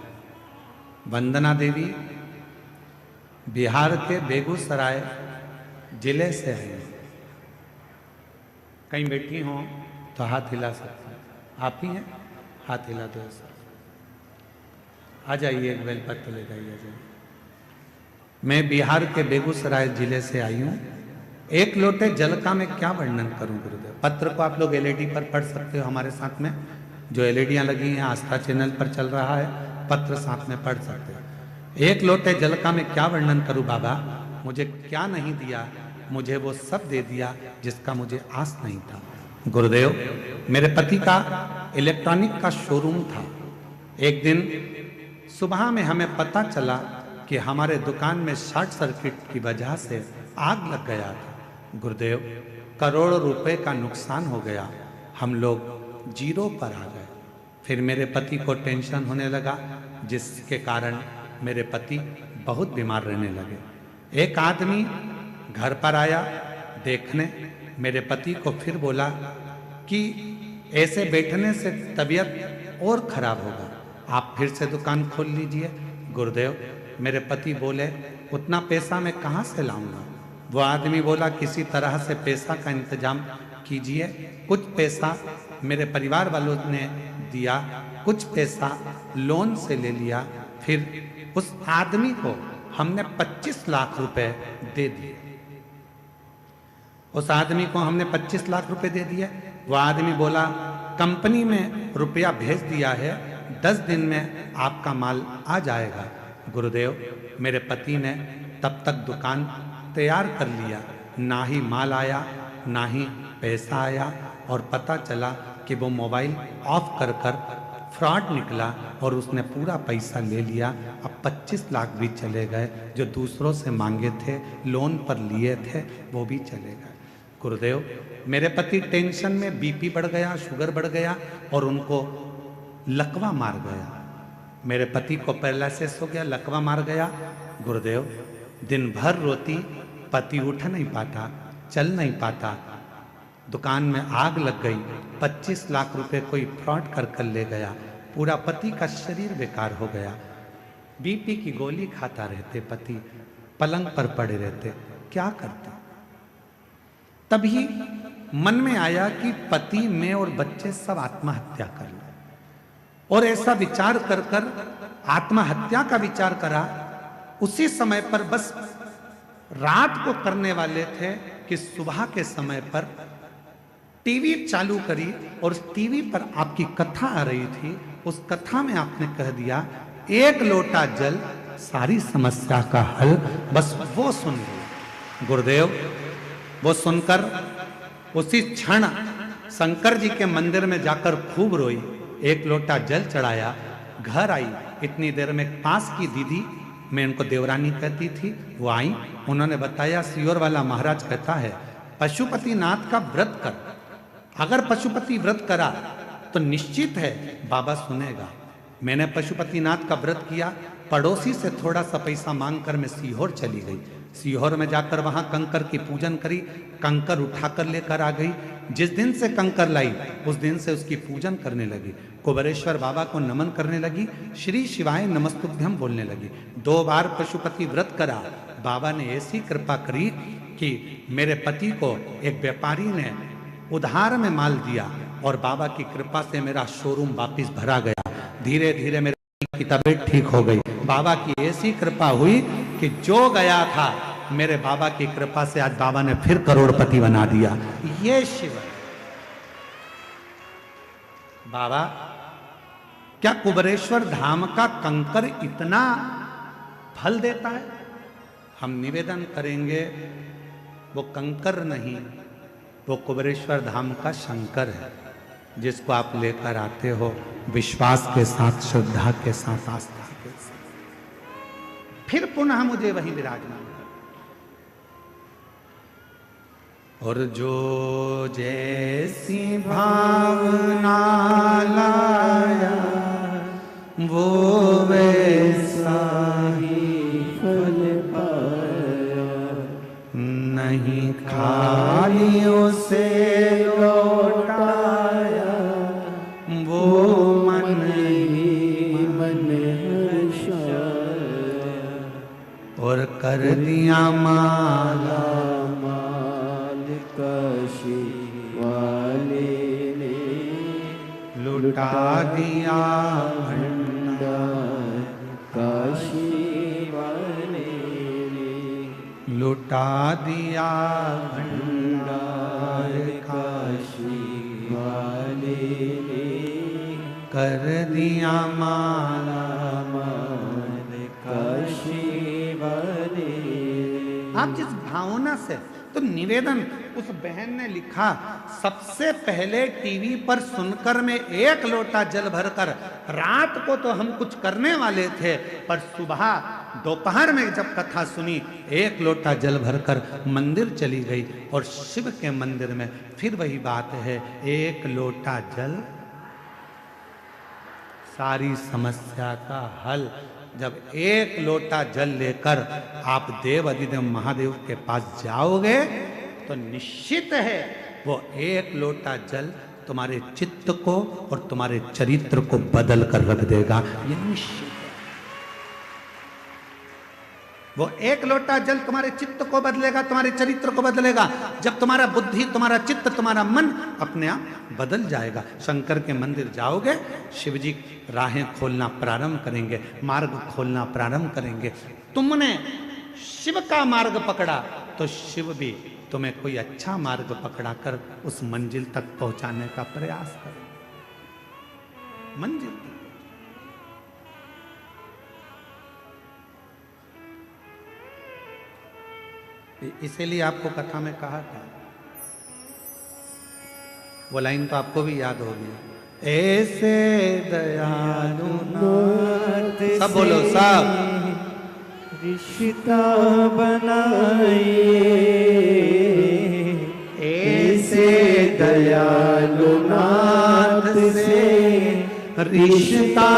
वंदना देवी बिहार के बेगूसराय जिले से है। कहीं बैठी हो तो हाथ हिला सकती हैं। आप ही हैं? हाथ हिला दो सर। आ जाइए, एक बेलपत्र ले जाइए। मैं बिहार के बेगूसराय जिले से आई हूँ। एक लोटे जल का मैं क्या वर्णन करूं गुरुदेव। पत्र को आप लोग एलईडी पर पढ़ सकते हो, हमारे साथ में जो एलईडियां लगी हैं आस्था चैनल पर चल रहा है, पत्र साथ में पढ़ सकते हो। एक लोटे जल का मैं क्या वर्णन करूं बाबा, मुझे क्या नहीं दिया, मुझे वो सब दे दिया जिसका मुझे आस नहीं था। गुरुदेव, मेरे पति का इलेक्ट्रॉनिक का शोरूम था। एक दिन सुबह में हमें पता चला कि हमारे दुकान में शॉर्ट सर्किट की वजह से आग लग गया था। गुरुदेव, करोड़ों रुपए का नुकसान हो गया। हम लोग जीरो पर आ गए। फिर मेरे पति को टेंशन होने लगा, जिसके कारण मेरे पति बहुत बीमार रहने लगे। एक आदमी घर पर आया देखने, मेरे पति को फिर बोला कि ऐसे बैठने से तबीयत और खराब होगा, आप फिर से दुकान खोल लीजिए। गुरुदेव, मेरे पति बोले उतना पैसा मैं कहाँ से लाऊंगा। वो आदमी बोला किसी तरह से पैसा का इंतजाम कीजिए। कुछ पैसा मेरे परिवार वालों ने दिया, कुछ पैसा लोन से ले लिया। फिर उस आदमी को हमने 25 लाख रुपए दे दिए। उस आदमी को हमने 25 लाख रुपए दे दिए। वो आदमी बोला कंपनी में रुपया भेज दिया है, 10 दिन में आपका माल आ जाएगा। गुरुदेव, मेरे पति ने तब तक दुकान तैयार कर लिया, ना ही माल आया ना ही पैसा आया, और पता चला कि वो मोबाइल ऑफ कर फ्रॉड निकला और उसने पूरा पैसा ले लिया। अब 25 लाख भी चले गए, जो दूसरों से मांगे थे, लोन पर लिए थे, वो भी चले गए। गुरुदेव, मेरे पति टेंशन में बीपी बढ़ गया, शुगर बढ़ गया और उनको लकवा मार गया। मेरे पति को पैरालिसिस हो गया, लकवा मार गया। गुरुदेव, दिन भर रोती, पति उठ नहीं पाता, चल नहीं पाता। दुकान में आग लग गई, 25 लाख रुपए कोई फ्रॉड कर ले गया। पूरा पति का शरीर बेकार हो गया। बीपी की गोली खाता रहते, पति पलंग पर पड़े रहते, क्या करते। तभी मन में आया कि पति, मैं और बच्चे सब आत्महत्या कर लें, और ऐसा विचार कर आत्महत्या का विचार करा। उसी समय पर बस रात को करने वाले थे कि सुबह के समय पर टीवी चालू करी और उस टीवी पर आपकी कथा आ रही थी। उस कथा में आपने कह दिया एक लोटा जल सारी समस्या का हल, बस वो सुन लिया। गुरुदेव, वो सुनकर उसी क्षण शंकर जी के मंदिर में जाकर खूब रोई, एक लोटा जल चढ़ाया, घर आई। इतनी देर में पास की दीदी, मैं उनको देवरानी कहती थी, वो आई। उन्होंने बताया सियोर वाला महाराज कहता है पशुपतिनाथ का व्रत कर, अगर पशुपति व्रत करा तो निश्चित है बाबा सुनेगा। मैंने पशुपतिनाथ का व्रत किया। पड़ोसी से थोड़ा सा पैसा मांगकर मैं सीहोर चली गई। सीहोर में जाकर वहां कंकर की पूजन करी, कंकर उठाकर लेकर आ गई। जिस दिन से कंकर लाई उस दिन से उसकी पूजन करने लगी, कुबेरेश्वर बाबा को नमन करने लगी, श्री शिवाय नमस्तुभ्यम बोलने लगी। 2 बार पशुपति व्रत करा। बाबा ने ऐसी कृपा करी कि मेरे पति को एक व्यापारी ने उधार में माल दिया और बाबा की कृपा से मेरा शोरूम वापिस भरा गया। धीरे धीरे मेरे की तबीयत ठीक हो गई। बाबा की ऐसी कृपा हुई कि जो गया था, मेरे बाबा की कृपा से आज बाबा ने फिर करोड़पति बना दिया। ये शिव है। बाबा, क्या कुबेरेश्वर धाम का कंकर इतना फल देता है? हम निवेदन करेंगे, वो कंकर नहीं, वो कुबेरेश्वर धाम का शंकर है, जिसको आप लेकर आते हो विश्वास के साथ, श्रद्धा के साथ, आस्था के साथ, फिर पुनः मुझे वही विराजमान कर। और जो जैसी भावना लाया वो वैसा ही फल पाया, नहीं खाली उसे लौटाया, वो मन ही मन हर्षाया, और कर दिया माला माल काशी वाले ने, लुटा दिया भंडार काशी वाले ने, लुटा दिया भंडार काशी वाले ने, कर दिया माला माल काशी वाले। आप जिस भावना से, तो निवेदन, उस बहन ने लिखा, सबसे पहले टीवी पर सुनकर मैं एक लोटा जल भरकर, रात को तो हम कुछ करने वाले थे, पर सुबह दोपहर में जब कथा सुनी, एक लोटा जल भरकर मंदिर चली गई। और शिव के मंदिर में फिर वही बात है, एक लोटा जल सारी समस्या का हल। जब एक लोटा जल लेकर आप देव अधिदेव महादेव के पास जाओगे, तो निश्चित है वो एक लोटा जल तुम्हारे चित्त को और तुम्हारे चरित्र को बदल कर रख देगा, ये निश्चित है। वो एक लोटा जल तुम्हारे चित्त को बदलेगा, तुम्हारे चरित्र को बदलेगा। जब तुम्हारा बुद्धि, तुम्हारा चित्त, तुम्हारा मन अपने आप बदल जाएगा। शंकर के मंदिर जाओगे, शिव जी राहें खोलना प्रारंभ करेंगे, मार्ग खोलना प्रारंभ करेंगे। तुमने शिव का मार्ग पकड़ा तो शिव भी तुम्हें कोई अच्छा मार्ग पकड़ाकर उस मंजिल तक पहुंचाने का प्रयास करें। मंजिल तक। इसीलिए आपको कथा में कहा था, वो लाइन तो आपको भी याद होगी, ऐसे दयालु नाथ, सब बोलो सब, रिश्ता बनाए, ऐसे दयालु नाथ से रिश्ता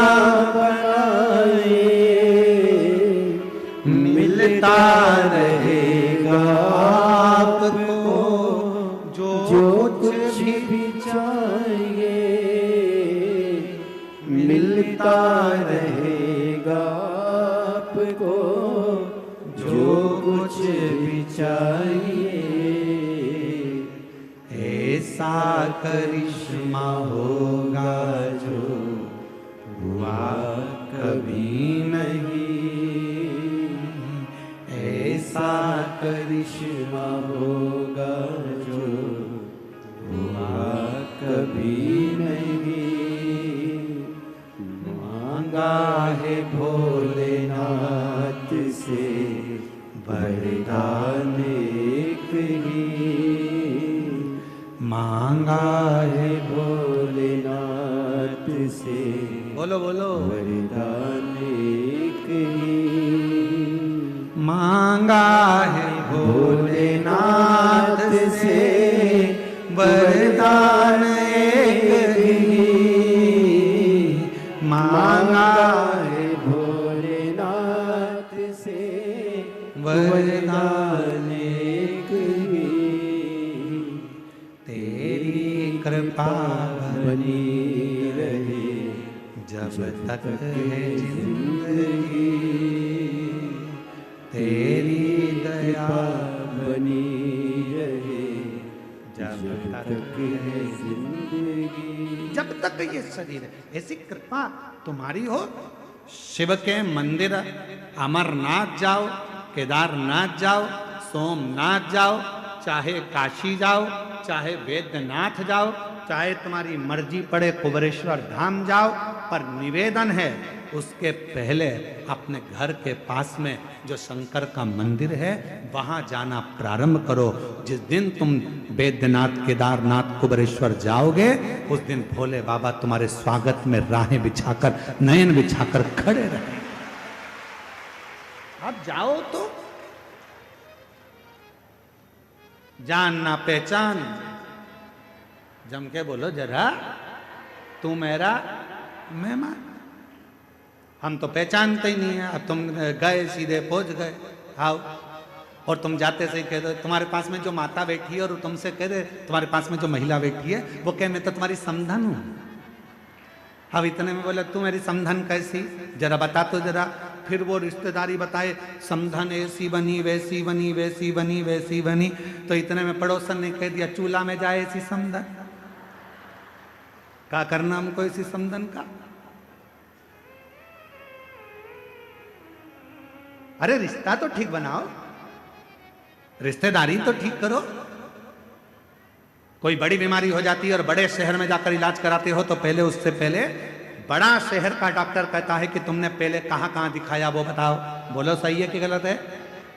बनाए, मिलता रहेगा आपको जो कुछ भी चाहिए, मिलता रहेगा आपको जो कुछ भी चाहिए। ऐसा करिश्मा होगा जो हुआ कभी नहीं, ऐसा करिश्मा होगा जो हुआ कभी नहीं। मांगा है भोलेनाथ से वरदान एक ही, मांगा है भोलेनाथ से, बोलो बोलो, वरदान एक ही, मांगा है भोलेनाथ से वरदान एक ही, मांगा है भोलेनाथ से वरदान एक ही। तेरी कृपा बनी रहे जब तक है जिंदगी, तेरी दया बनी रहे जब तक है जिंदगी, जब तक ये शरीर है। ऐसी कृपा तुम्हारी हो शिव के मंदिर अमरनाथ जाओ, केदारनाथ जाओ, सोमनाथ जाओ, चाहे काशी जाओ, चाहे वैद्यनाथ जाओ, चाहे तुम्हारी मर्जी पड़े कुबेरेश्वर धाम जाओ, पर निवेदन है उसके पहले अपने घर के पास में जो शंकर का मंदिर है वहां जाना प्रारंभ करो। जिस दिन तुम वैद्यनाथ, केदारनाथ, कुबेरेश्वर जाओगे उस दिन भोले बाबा तुम्हारे स्वागत में राहें बिछाकर, नयन बिछाकर खड़े रहेंगे। अब जाओ तो जान ना पहचान, जम के बोलो जरा, तू मेरा मेहमान। हम तो पहचानते ही नहीं है। अब तुम गए, सीधे पहुंच गए, आओ, और तुम जाते से ही कह दो तुम्हारे पास में जो माता बैठी है, और तुमसे कह दे तुम्हारे पास में जो महिला बैठी है वो कह मैं तो तुम्हारी समधन हूं। अब इतने में बोले तू मेरी समधन कैसी, जरा बता तो जरा। फिर वो रिश्तेदारी बताए, समधन ऐसी बनी, वैसी बनी, वैसी बनी, वैसी बनी। तो इतने में पड़ोसन ने कह दिया चूल्हा में जाए ऐसी समधन। क्या करना हमको इसी समधन का? अरे रिश्ता तो ठीक बनाओ, रिश्तेदारी तो ठीक करो। कोई बड़ी बीमारी हो जाती है और बड़े शहर में जाकर इलाज कराते हो तो पहले, उससे पहले बड़ा शहर का डॉक्टर कहता है कि तुमने पहले कहां कहां दिखाया वो बताओ। बोलो सही है कि गलत है?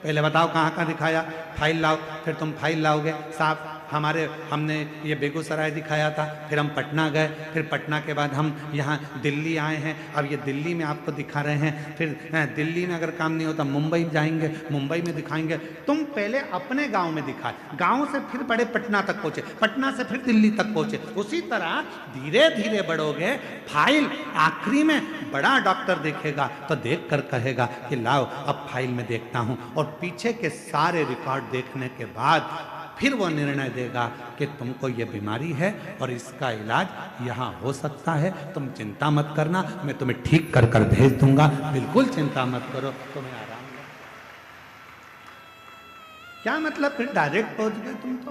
पहले बताओ कहां कहां दिखाया, फाइल लाओ। फिर तुम फाइल लाओगे, साफ हमने ये बेगूसराय दिखाया था, फिर हम पटना गए, फिर पटना के बाद हम यहाँ दिल्ली आए हैं, अब ये दिल्ली में आपको दिखा रहे हैं। फिर दिल्ली में अगर काम नहीं होता मुंबई जाएंगे, मुंबई में दिखाएंगे। तुम पहले अपने गांव में दिखाए, गांव से फिर बड़े पटना तक पहुंचे, पटना से फिर दिल्ली तक पहुंचे। उसी तरह धीरे धीरे बढ़ोगे। फाइल आखिरी में बड़ा डॉक्टर देखेगा तो देख कर कहेगा कि लाओ अब फाइल में देखता हूं, और पीछे के सारे रिकॉर्ड देखने के बाद फिर वो निर्णय देगा कि तुमको ये बीमारी है और इसका इलाज यहाँ हो सकता है, तुम चिंता मत करना, मैं तुम्हें ठीक कर कर भेज दूंगा, बिल्कुल चिंता मत करो, तुम्हें आराम है। क्या मतलब? फिर डायरेक्ट पहुंच गए तुम तो।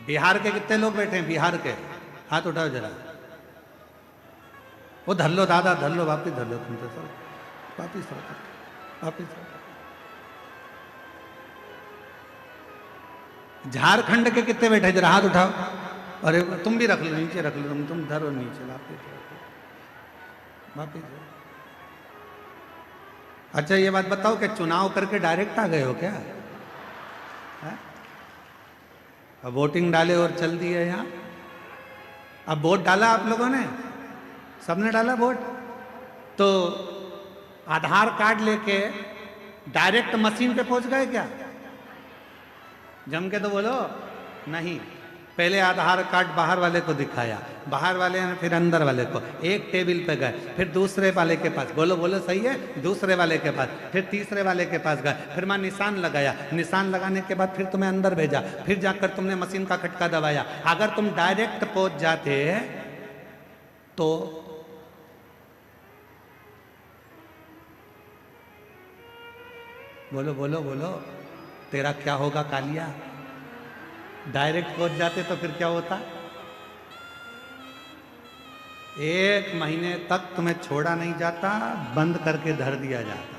बिहार के कितने लोग बैठे हैं? बिहार के हाथ उठाओ जरा। वो धर लो दादा, धर लो, वापिस धर लो, तुम तो सब वापिस वापिस। झारखंड के कितने बैठे? जरा हाथ उठाओ। अरे तुम भी रख लो, नीचे रख लो, तुम धरो नीचे, वापिस वापिस। अच्छा ये बात बताओ कि चुनाव करके डायरेक्ट आ गए हो क्या? अब वोटिंग डाले और चल दिए यहाँ। अब वोट डाला आप लोगों ने, सबने डाला वोट, तो आधार कार्ड लेके डायरेक्ट मशीन पे पहुंच गए क्या? जम के तो बोलो नहीं। पहले आधार कार्ड बाहर वाले को दिखाया, बाहर वाले ने फिर अंदर वाले को, एक टेबल पे गए, फिर दूसरे वाले के पास, बोलो बोलो सही है, दूसरे वाले के पास, फिर तीसरे वाले के पास गए, फिर वहां निशान लगाया, निशान लगाने के बाद फिर तुम्हें अंदर भेजा, फिर जाकर तुमने मशीन का खटका दबाया। अगर तुम डायरेक्ट पहुंच जाते तो बोलो बोलो बोलो, तेरा क्या होगा कालिया? डायरेक्ट पहुंच जाते तो फिर क्या होता? 1 महीने तक तुम्हें छोड़ा नहीं जाता, बंद करके धर दिया जाता,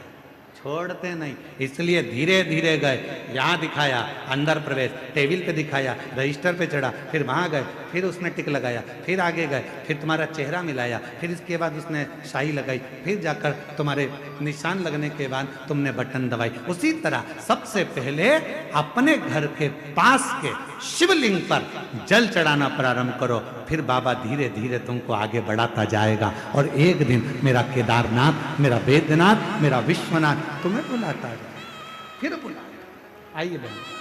छोड़ते नहीं। इसलिए धीरे धीरे गए, यहाँ दिखाया अंदर प्रवेश, टेबल पे दिखाया, रजिस्टर पे चढ़ा, फिर वहाँ गए, फिर उसने टिक लगाया, फिर आगे गए, फिर तुम्हारा चेहरा मिलाया, फिर इसके बाद उसने शाही लगाई, फिर जाकर तुम्हारे निशान लगने के बाद तुमने बटन दबाई। उसी तरह सबसे पहले अपने घर के पास के शिवलिंग पर जल चढ़ाना प्रारंभ करो, फिर बाबा धीरे धीरे तुमको आगे बढ़ाता जाएगा। और एक दिन मेरा केदारनाथ, मेरा वैद्यनाथ, मेरा विश्वनाथ तुम्हें बुलाता जाए, फिर बुलाता। आइए बहन।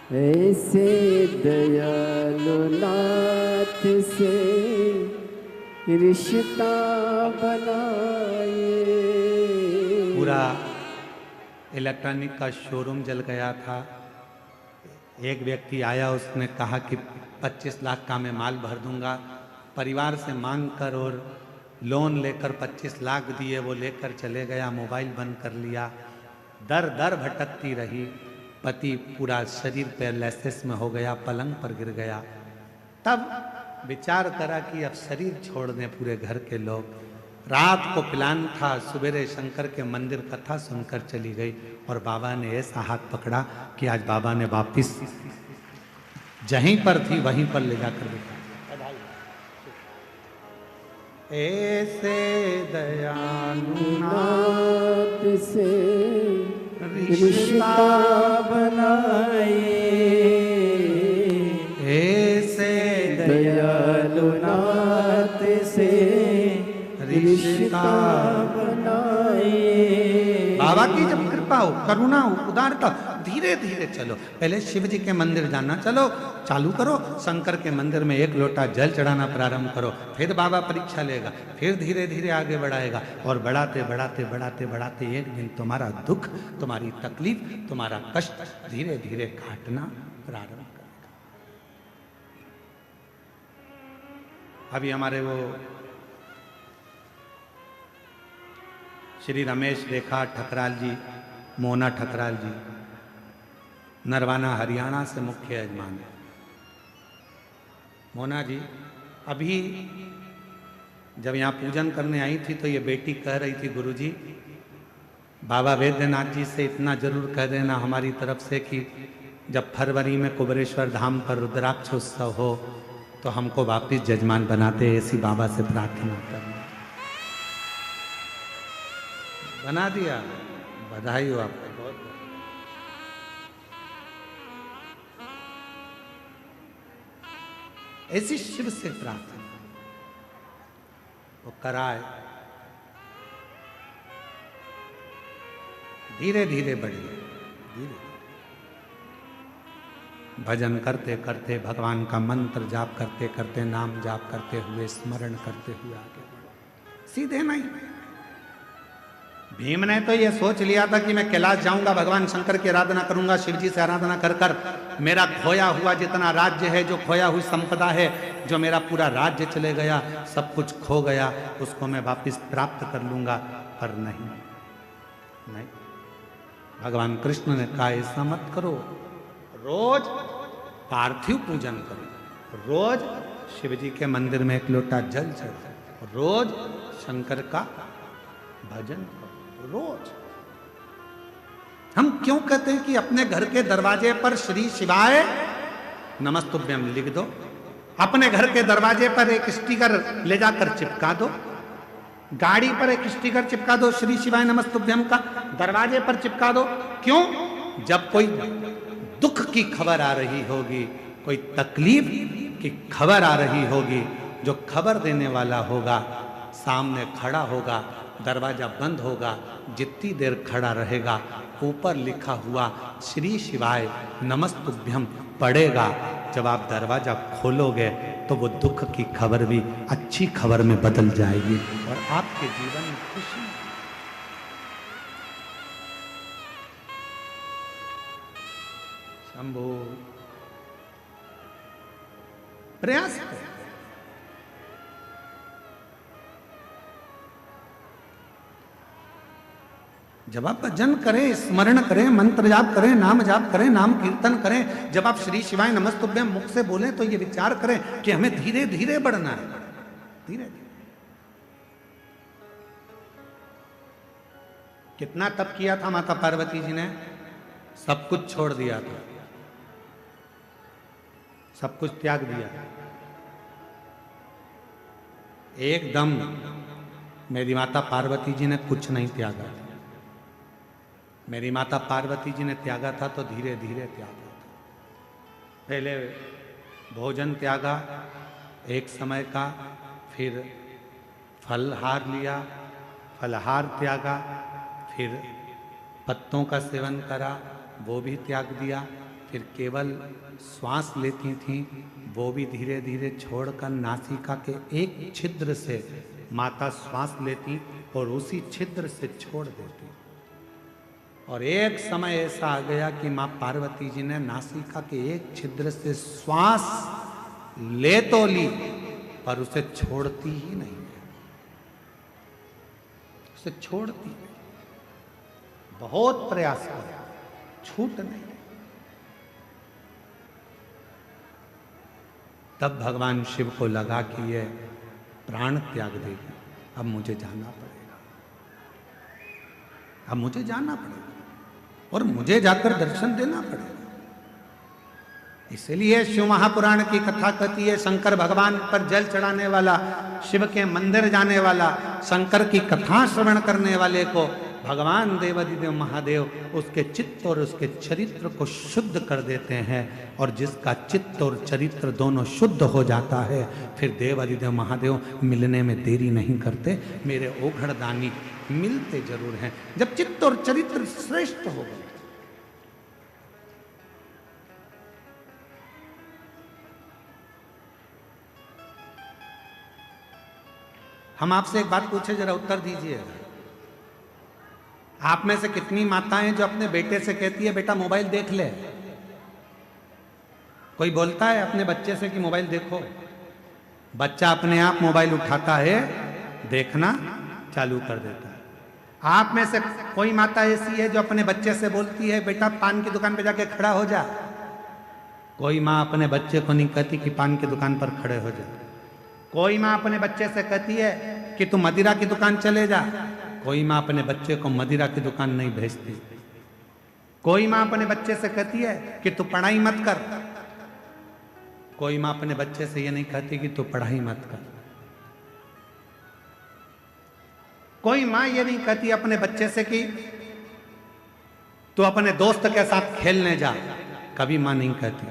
ऐसे दयालु नाथ से रिश्ता बनाए। पूरा इलेक्ट्रॉनिक का शोरूम जल गया था। एक व्यक्ति आया, उसने कहा कि 25 लाख का मैं माल भर दूंगा। परिवार से मांग कर और लोन लेकर 25 लाख दिए, वो लेकर चले गया, मोबाइल बंद कर लिया। दर दर भटकती रही। पति पूरा शरीर पैरालिसिस में हो गया, पलंग पर गिर गया। तब विचार करा कि अब शरीर छोड़ दें पूरे घर के लोग। रात को प्लान था, सवेरे शंकर के मंदिर कथा सुनकर चली गई और बाबा ने ऐसा हाथ पकड़ा कि आज बाबा ने वापिस जहीं पर थी वहीं पर ले जाकर बिठा। ऐसे दयालु नाथ से रिश्ता बनाए, ऐसे दयालु नाथ से रिश्ता बनाए। बाबा की जब कृपा हो, करुणा हो, उदारता, धीरे धीरे चलो। पहले शिव जी के मंदिर जाना चलो, चालू करो। शंकर के मंदिर में 1 लोटा जल चढ़ाना प्रारंभ करो, फिर बाबा परीक्षा लेगा, फिर धीरे धीरे आगे बढ़ाएगा। और बढ़ाते बढ़ाते बढ़ाते बढ़ाते एक दिन तुम्हारा दुख, तुम्हारी तकलीफ, तुम्हारा कष्ट धीरे धीरे काटना प्रारंभ करेगा। अभी हमारे वो श्री रमेश रेखा ठकराल जी, मोना ठकराल जी, नरवाना हरियाणा से मुख्य यजमान है। मोना जी अभी जब यहाँ पूजन करने आई थी तो ये बेटी कह रही थी, गुरुजी बाबा वैद्यनाथ जी से इतना जरूर कह देना हमारी तरफ से कि जब फरवरी में कुबेरेश्वर धाम पर रुद्राक्ष उत्सव हो तो हमको वापिस जजमान बनाते, ऐसी बाबा से प्रार्थना करना। बना दिया, बधाई हो आपको। बहुत ऐसी शिव से प्रार्थना वो कराए, धीरे धीरे बढ़िए। धीरे भजन करते करते, भगवान का मंत्र जाप करते करते, नाम जाप करते हुए, स्मरण करते हुए आगे बढ़ो। सीधे नहीं। भीम ने तो ये सोच लिया था कि मैं कैलाश जाऊंगा, भगवान शंकर की आराधना करूंगा, शिव जी से आराधना कर कर मेरा खोया हुआ जितना राज्य है, जो खोया हुई संपदा है, जो मेरा पूरा राज्य चले गया, सब कुछ खो गया, उसको मैं वापस प्राप्त कर लूंगा। पर नहीं, नहीं, भगवान कृष्ण ने कहा ऐसा मत करो। रोज पार्थिव पूजन करो, रोज शिव जी के मंदिर में 1 लोटा जल चढ़ाओ, रोज शंकर का भजन करो। रोज हम क्यों कहते हैं कि अपने घर के दरवाजे पर श्री शिवाय नमस्तुभ्यम लिख दो, अपने घर के दरवाजे पर एक स्टिकर ले जाकर चिपका दो, गाड़ी पर एक स्टिकर चिपका दो श्री शिवाय नमस्तुभ्यम का, दरवाजे पर चिपका दो। क्यों? जब कोई दुख की खबर आ रही होगी, कोई तकलीफ की खबर आ रही होगी, जो खबर देने वाला होगा सामने खड़ा होगा, दरवाजा बंद होगा, जितनी देर खड़ा रहेगा ऊपर लिखा हुआ श्री शिवाय नमस्तुभ्यम पड़ेगा। जब आप दरवाजा खोलोगे तो वो दुख की खबर भी अच्छी खबर में बदल जाएगी और आपके जीवन में खुशी। शंभो प्रयास करें। जब आप भजन करें, स्मरण करें, मंत्र जाप करें, नाम जाप करें, नाम कीर्तन करें, जब आप श्री शिवाय नमस्तुभ्यम मुख से बोलें तो ये विचार करें कि हमें धीरे धीरे बढ़ना है, धीरे धीरे। कितना तप किया था माता पार्वती जी ने? सब कुछ छोड़ दिया था, सब कुछ त्याग दिया। एकदम मेरी माता पार्वती जी ने कुछ नहीं त्यागा। मेरी माता पार्वती जी ने त्यागा था तो धीरे धीरे त्यागा था। पहले भोजन त्यागा एक समय का, फिर फलहार लिया, फलहार त्यागा, फिर पत्तों का सेवन करा, वो भी त्याग दिया, फिर केवल श्वास लेती थी, वो भी धीरे धीरे छोड़कर नासिका के एक छिद्र से माता श्वास लेती और उसी छिद्र से छोड़ देती। और एक समय ऐसा आ गया कि मां पार्वती जी ने नासिका के एक छिद्र से श्वास ले तो ली, पर उसे छोड़ती ही नहीं, उसे छोड़ती नहीं। बहुत प्रयास किया, छूट नहीं। तब भगवान शिव को लगा कि ये प्राण त्याग देगी, अब मुझे जाना पड़ेगा, अब मुझे जाना पड़ेगा और मुझे जाकर दर्शन देना पड़ेगा। इसलिए शिव महापुराण की कथा कहती है, शंकर भगवान पर जल चढ़ाने वाला, शिव के मंदिर जाने वाला, शंकर की कथा श्रवण करने वाले को भगवान देवाधिदेव महादेव उसके चित्त और उसके चरित्र को शुद्ध कर देते हैं। और जिसका चित्त और चरित्र दोनों शुद्ध हो जाता है, फिर देवाधिदेव महादेव मिलने में देरी नहीं करते। मेरे ओघड़दानी मिलते जरूर हैं जब चित्त और चरित्र श्रेष्ठ हो गए। हम आपसे एक बात पूछे, जरा उत्तर दीजिए। आप में से कितनी माताएं जो अपने बेटे से कहती है बेटा मोबाइल देख ले? कोई बोलता है अपने बच्चे से कि मोबाइल देखो? बच्चा अपने आप मोबाइल उठाता है, देखना चालू कर देता है। आप में से कोई माता ऐसी है जो अपने बच्चे से बोलती है बेटा पान की दुकान पे जाके खड़ा हो जा? कोई माँ अपने बच्चे को नहीं कहती कि पान की दुकान पर खड़े हो जा। कोई माँ अपने बच्चे से कहती है कि तू मदिरा की दुकान चले जा। कोई माँ अपने बच्चे को मदिरा की दुकान नहीं भेजती। कोई माँ अपने बच्चे से कहती है कि तू पढ़ाई मत कर। कोई माँ अपने बच्चे से ये नहीं कहती कि तू पढ़ाई मत कर। कोई माँ ये नहीं कहती अपने बच्चे से कि तू अपने दोस्त के साथ खेलने जा। कभी माँ नहीं कहती।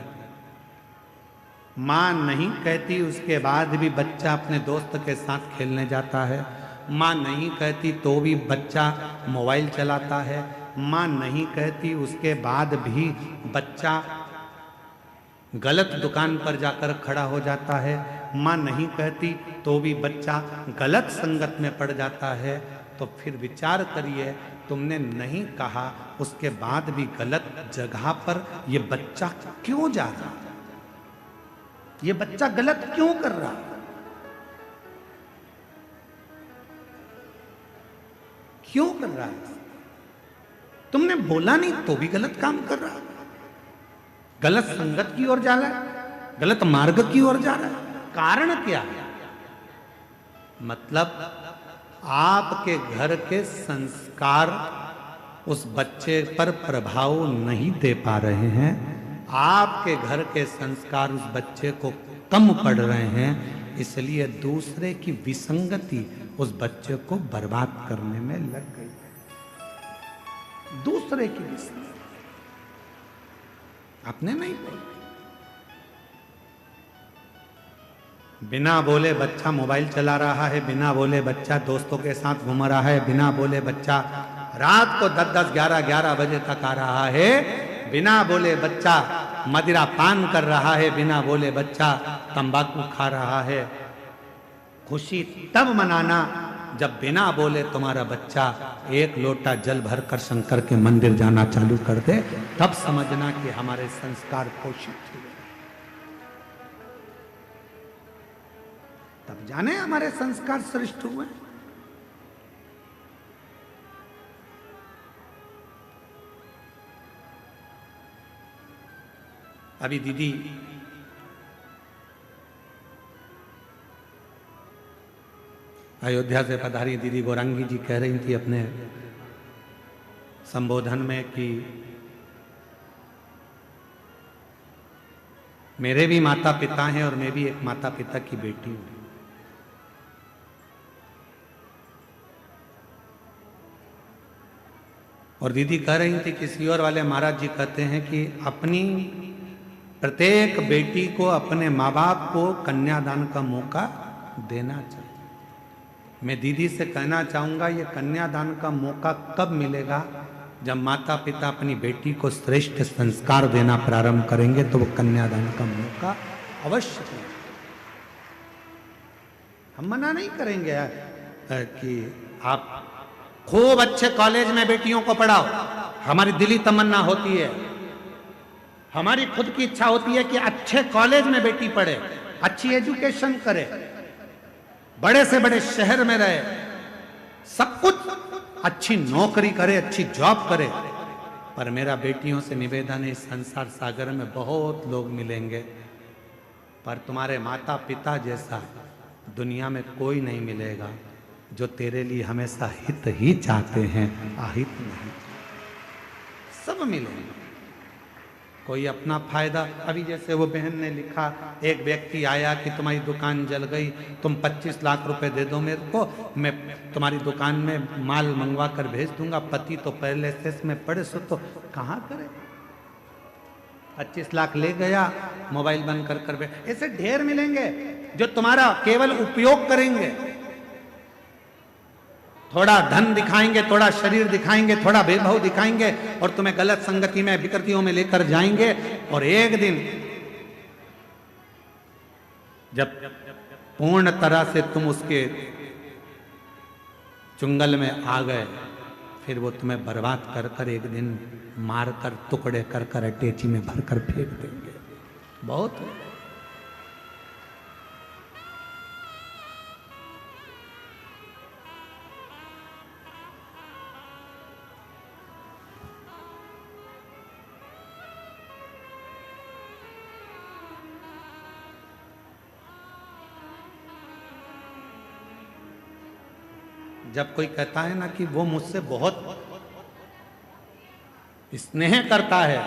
माँ नहीं कहती, उसके बाद भी बच्चा अपने दोस्त के साथ खेलने जाता है। माँ नहीं कहती तो भी बच्चा मोबाइल चलाता है। माँ नहीं कहती, उसके बाद भी बच्चा गलत दुकान पर जाकर खड़ा हो जाता है। माँ नहीं कहती तो भी बच्चा गलत संगत में पड़ जाता है। तो फिर विचार करिए, तुमने नहीं कहा, उसके बाद भी गलत जगह पर ये बच्चा क्यों जा रहा है? ये बच्चा गलत क्यों कर रहा है? क्यों कर रहा है? तुमने बोला नहीं तो भी गलत काम कर रहा है, गलत संगत की ओर जा रहा है, गलत मार्ग की ओर जा रहा है। कारण क्या है? मतलब आपके घर के संस्कार उस बच्चे पर प्रभाव नहीं दे पा रहे हैं। आपके घर के संस्कार उस बच्चे को कम पड़ रहे हैं, इसलिए दूसरे की विसंगति उस बच्चे को बर्बाद करने में लग गई है। दूसरे की विसंगति आपने नहीं बोली। बिना बोले बच्चा मोबाइल चला रहा है, बिना बोले बच्चा दोस्तों के साथ घूम रहा है, बिना बोले बच्चा रात को 10-10, 11-11 बजे तक आ रहा है, बिना बोले बच्चा मदिरा पान कर रहा है, बिना बोले बच्चा तंबाकू खा रहा है। खुशी तब मनाना जब बिना बोले तुम्हारा बच्चा एक लोटा जल भरकर शंकर के मंदिर जाना चालू कर दे, तब समझना कि हमारे संस्कार पोषित हुए, तब जाने हमारे संस्कार श्रेष्ठ हुए। अभी दीदी अयोध्या से पधारी दीदी गौरांगी जी कह रही थी अपने संबोधन में कि मेरे भी माता पिता हैं और मैं भी एक माता पिता की बेटी हूं। और दीदी कह रही थी कि सीहोर वाले महाराज जी कहते हैं कि अपनी प्रत्येक बेटी को, अपने माँ बाप को कन्यादान का मौका देना चाहिए। मैं दीदी से कहना चाहूँगा, ये कन्यादान का मौका कब मिलेगा? जब माता पिता अपनी बेटी को श्रेष्ठ संस्कार देना प्रारंभ करेंगे तो वो कन्यादान का मौका अवश्य मिलेगा। हम मना नहीं करेंगे कि आप खूब अच्छे कॉलेज में बेटियों को पढ़ाओ, हमारी दिली तमन्ना होती है, हमारी खुद की इच्छा होती है कि अच्छे कॉलेज में बेटी पढ़े, अच्छी एजुकेशन करे, बड़े से बड़े शहर में रहे, सब कुछ अच्छी नौकरी करे, अच्छी जॉब करे। पर मेरा बेटियों से निवेदन है, इस संसार सागर में बहुत लोग मिलेंगे, पर तुम्हारे माता पिता जैसा दुनिया में कोई नहीं मिलेगा जो तेरे लिए हमेशा हित ही चाहते हैं, अहित नहीं। सब मिलेंगे, कोई अपना फायदा। अभी जैसे वो बहन ने लिखा, एक व्यक्ति आया कि तुम्हारी दुकान जल गई, तुम 25 लाख रुपए दे दो मेरे को, मैं तुम्हारी दुकान में माल मंगवा कर भेज दूंगा। पति तो पहले से इसमें पड़े, सो तो कहाँ करे। 25 लाख ले गया, मोबाइल बंद कर कर बैठ। ऐसे ढेर मिलेंगे जो तुम्हारा केवल उपयोग करेंगे, थोड़ा धन दिखाएंगे, थोड़ा शरीर दिखाएंगे, थोड़ा वैभव दिखाएंगे और तुम्हें गलत संगति में, विकृतियों में लेकर जाएंगे। और एक दिन जब पूर्ण तरह से तुम उसके चुंगल में आ गए, फिर वो तुम्हें बर्बाद कर कर एक दिन मारकर टुकड़े कर कर अटैची में भरकर फेंक देंगे। बहुत है। जब कोई कहता है ना कि वो मुझसे बहुत स्नेह करता है,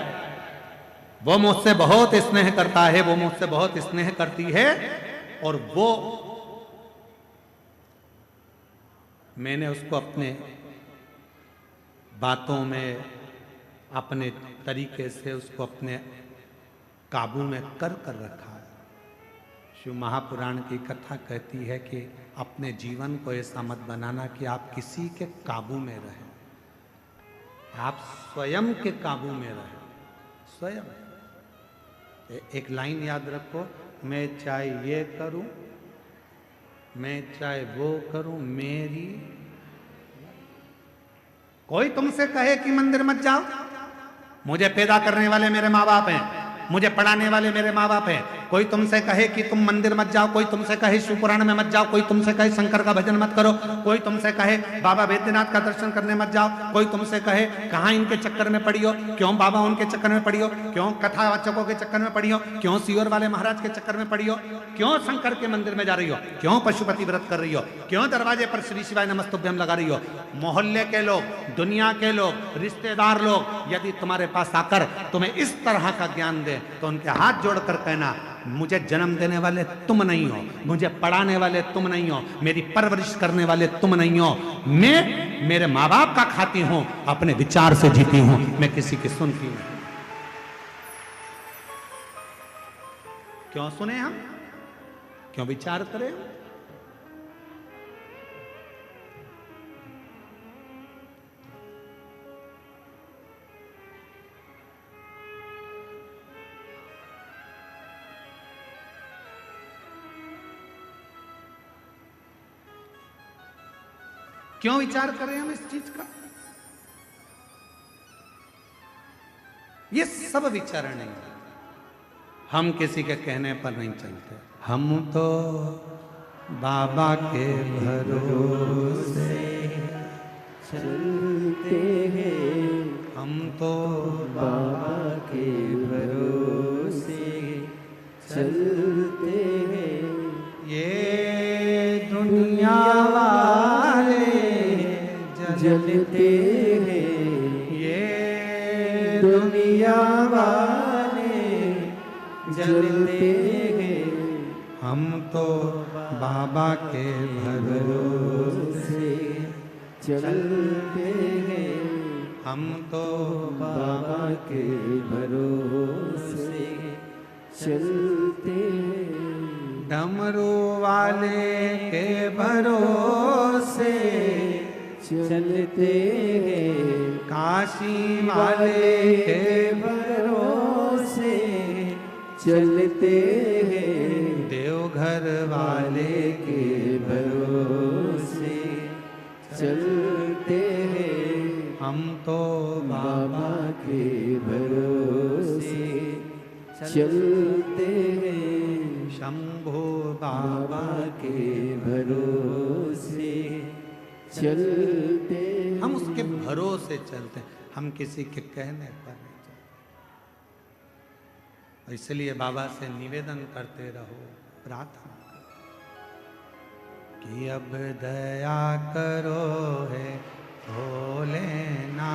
वो मुझसे बहुत स्नेह करता है, वो मुझसे बहुत स्नेह करती है, और वो मैंने उसको अपने बातों में, अपने तरीके से उसको अपने काबू में कर कर रखा है। शिव महापुराण की कथा कहती है कि अपने जीवन को ऐसा मत बनाना कि आप किसी के काबू में रहें, आप स्वयं के काबू में रहें। स्वयं एक लाइन याद रखो, मैं चाहे ये करूं, मैं चाहे वो करूं, मेरी। कोई तुमसे कहे कि मंदिर मत जाओ, मुझे पैदा करने वाले मेरे माँ बाप हैं, मुझे पढ़ाने वाले मेरे माँ बाप हैं। कोई तुमसे कहे कि तुम मंदिर मत जाओ, कोई तुमसे कहे शिव पुराण में मत जाओ, कोई तुमसे कहे शंकर का भजन मत करो, कोई तुमसे कहे बाबा बैद्यनाथ का दर्शन करने मत जाओ, कोई तुमसे कहे कहाँ इनके चक्कर में पड़ी हो, क्यों बाबा उनके चक्कर में पड़ी हो, क्यों कथावाचकों के चक्कर में पड़ी हो, क्यों सियोर वाले महाराज के चक्कर में पड़ी हो, क्यों शंकर के मंदिर में जा रही हो, क्यों पशुपति व्रत कर रही हो, क्यों दरवाजे पर श्री शिवाय नमस्तुभ्यम लगा रही हो। मोहल्ले के लोग, दुनिया के लोग, रिश्तेदार लोग यदि तुम्हारे पास आकर तुम्हें इस तरह का ज्ञान दे तो उनके हाथ जोड़कर कहना, मुझे जन्म देने वाले तुम नहीं हो, मुझे पढ़ाने वाले तुम नहीं हो, मेरी परवरिश करने वाले तुम नहीं हो, मैं मेरे माँ बाप का खाती हूं, अपने विचार से जीती हूं, मैं किसी की सुनती नहीं। क्यों सुने हम, क्यों विचार करें? क्यों विचार कर रहे हैं हम इस चीज का? ये सब विचार नहीं, हम किसी के कहने पर नहीं चलते। हम तो बाबा के भरोसे चलते हैं, हम तो बाबा के भरोसे चलते हैं। ये दुनिया वाले जलते हैं, ये दुनिया वाले जलते हैं। हम तो बाबा के भरोसे चलते हैं, हम तो बाबा के भरोसे चलते हैं। डमरू वाले के भरोसे चलते हैं, काशी वाले के भरोसे चलते हैं। देवघर वाले के भरोसे चलते हैं। हम तो बाबा के भरोसे चलते हैं, शंभो बाबा के भरोसे चलते हैं। हम उसके भरोसे चलते हैं, हम किसी के कहने पर नहीं चलते। इसलिए बाबा से निवेदन करते रहो, प्रार्थना करो कि अब दया करो है भोलेनाथ,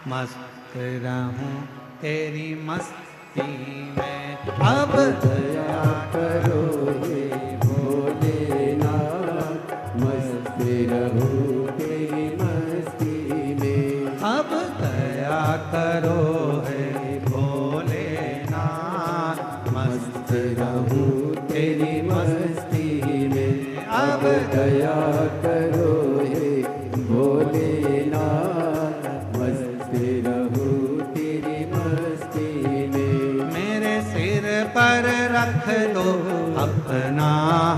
मस्त रहूं तेरी मस्ती में। अब दया करो हे भोलेनाथ, मस्त रहूं तेरी मस्ती में। अब दया करो है भोलेनाथ, मस्त रहूं तेरी मस्ती में। अब दया करो हे भोलेनाथ, मस्त रहूं तेरी मस्ती में। मेरे सिर पर रख दो अपना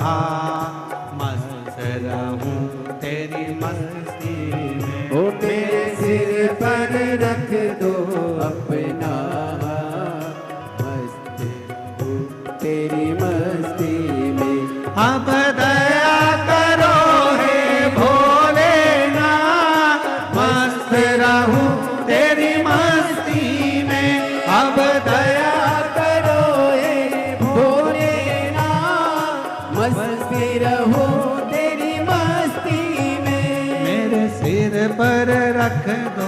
हाथ, मस्त रहूं तेरी मस्ती में। ओ मेरे सिर पर रख दो अपना हाथ, मस्त रहूं तेरी मस्ती में। अब दया करो हे भोलेनाथ, मस्त रहूं तेरी मस्ती में। अब दया करो हे भोलेनाथ, मस्त रहूं तेरी मस्ती में। मेरे सिर पर रख दो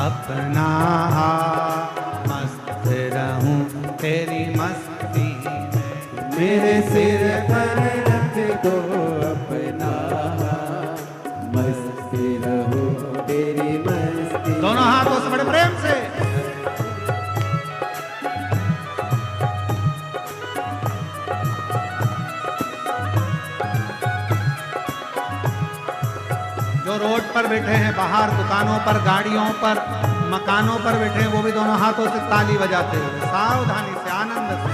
अपना हाथ, मस्त रहूं तेरी मस्ती में। मेरे सिर पर रख दो अपना हाथ, मस्त रहूं तेरी मस्ती। दोनों हाथों से बड़े प्रेम से जो रोड पर बैठे हैं, बाहर दुकानों पर, गाड़ियों पर, मकानों पर बैठे हैं, वो भी दोनों हाथों से ताली बजाते हुए सावधानी से, आनंद से।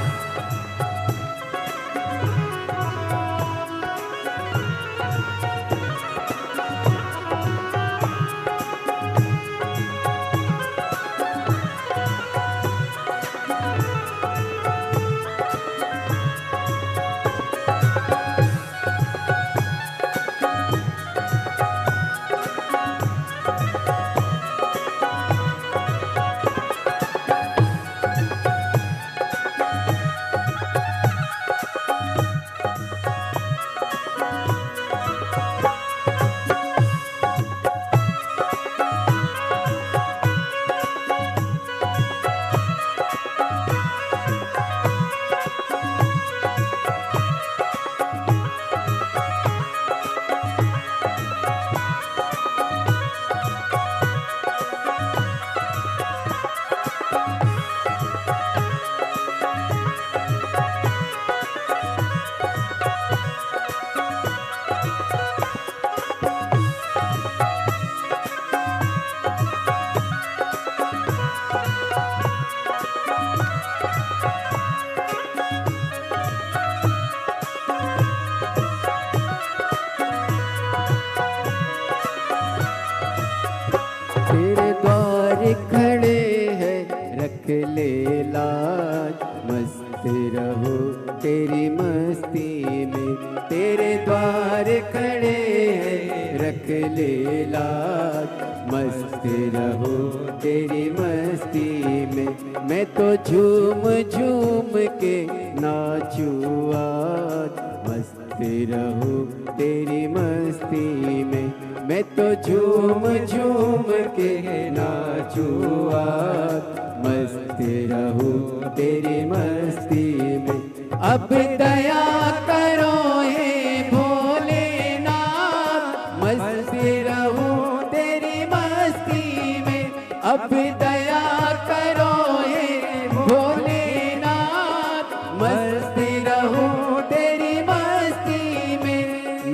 तेरे द्वार खड़े हैं रख ले लाज, मस्त रहो तेरी मस्ती में। तेरे द्वार खड़े हैं रख ले लाज, मस्त रहो तेरी मस्ती में। मैं तो झूम झूम के नाचूं आज, मस्त रहो तेरी मस्ती में। मैं तो झूम झूम के नाचूं आज, मस्त रहूं तेरी मस्ती में। अब दया करो हे भोलेनाथ, मस्त रहूं तेरी मस्ती में। अब दया करो हे भोलेनाथ, मस्त रहूं तेरी मस्ती में।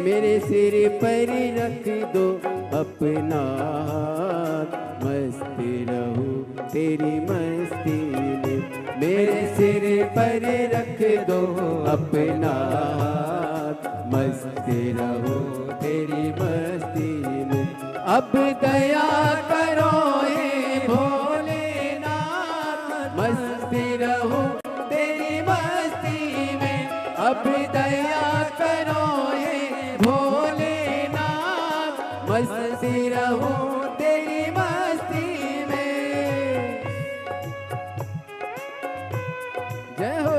मेरे सिर पर रख दो अपना हाथ, मस्त रहूं तेरी मस्ती में। मेरे सिर पर रख दो अपना हाथ, मस्त रहूं तेरी मस्ती में। अब दया करो हे भोलेनाथ, मस्ती रहूं तेरी मस्ती में। अब दया करो हे भोलेनाथ, मस्ती रहूं तेरी मस्ती में। जय हो।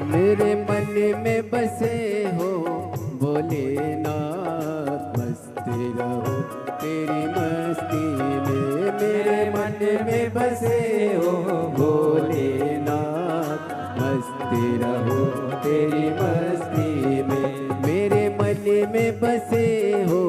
मेरे मन में बसे हो भोलेनाथ, मस्ती रहो तेरी मस्ती में। मेरे मन में बसे हो भोलेनाथ, मस्ती रहो तेरी मस्ती में। मेरे मन में बसे हो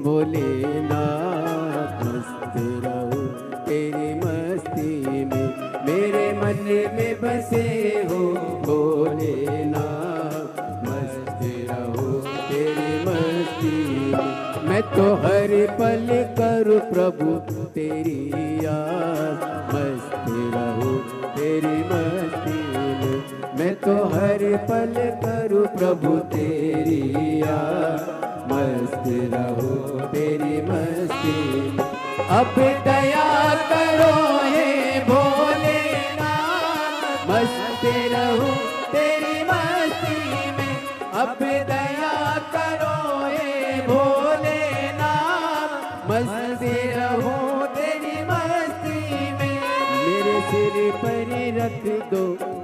भोलेनाथ, मस्ती रहो तेरी मस्ती में। मेरे मन में बसे हो भोलेनाथ, मस्ती रहो तेरी मस्ती में। मैं तो हर पल करूं प्रभु तेरी याद, मस्ती रहो तेरी मस्ती में। मैं तो हर पल करूं प्रभु तेरी याद, मस्ती रहो तेरी मस्ती में। अब दया करो हे भोलेनाथ, मस्ती रहूं तेरी मस्ती में। अब दया करो हे भोलेनाथ, मस्ती रहूं तेरी मस्ती में। मेरे सिर पर रख दो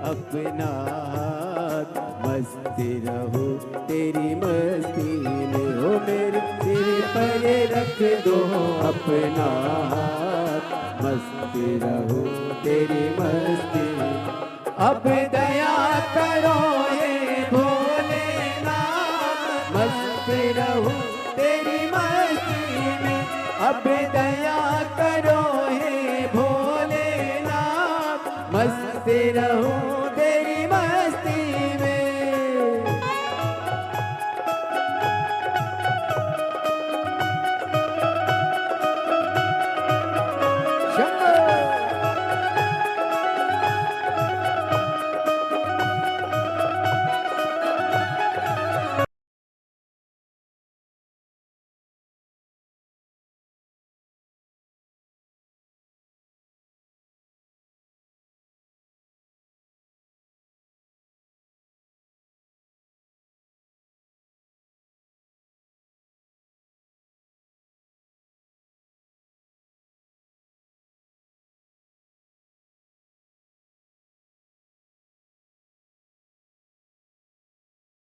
अपना हाथ, मस्ती रहो तेरी मस्ती में। हो मेरे सिर पर रख दो अपना हाथ, मस्ती रहो तेरी मस्ती में। अब दया करो हे भोलेनाथ, मस्ती रहूं तेरी मस्ती में। अब दया करो हे भोलेनाथ, मस्ती रहूं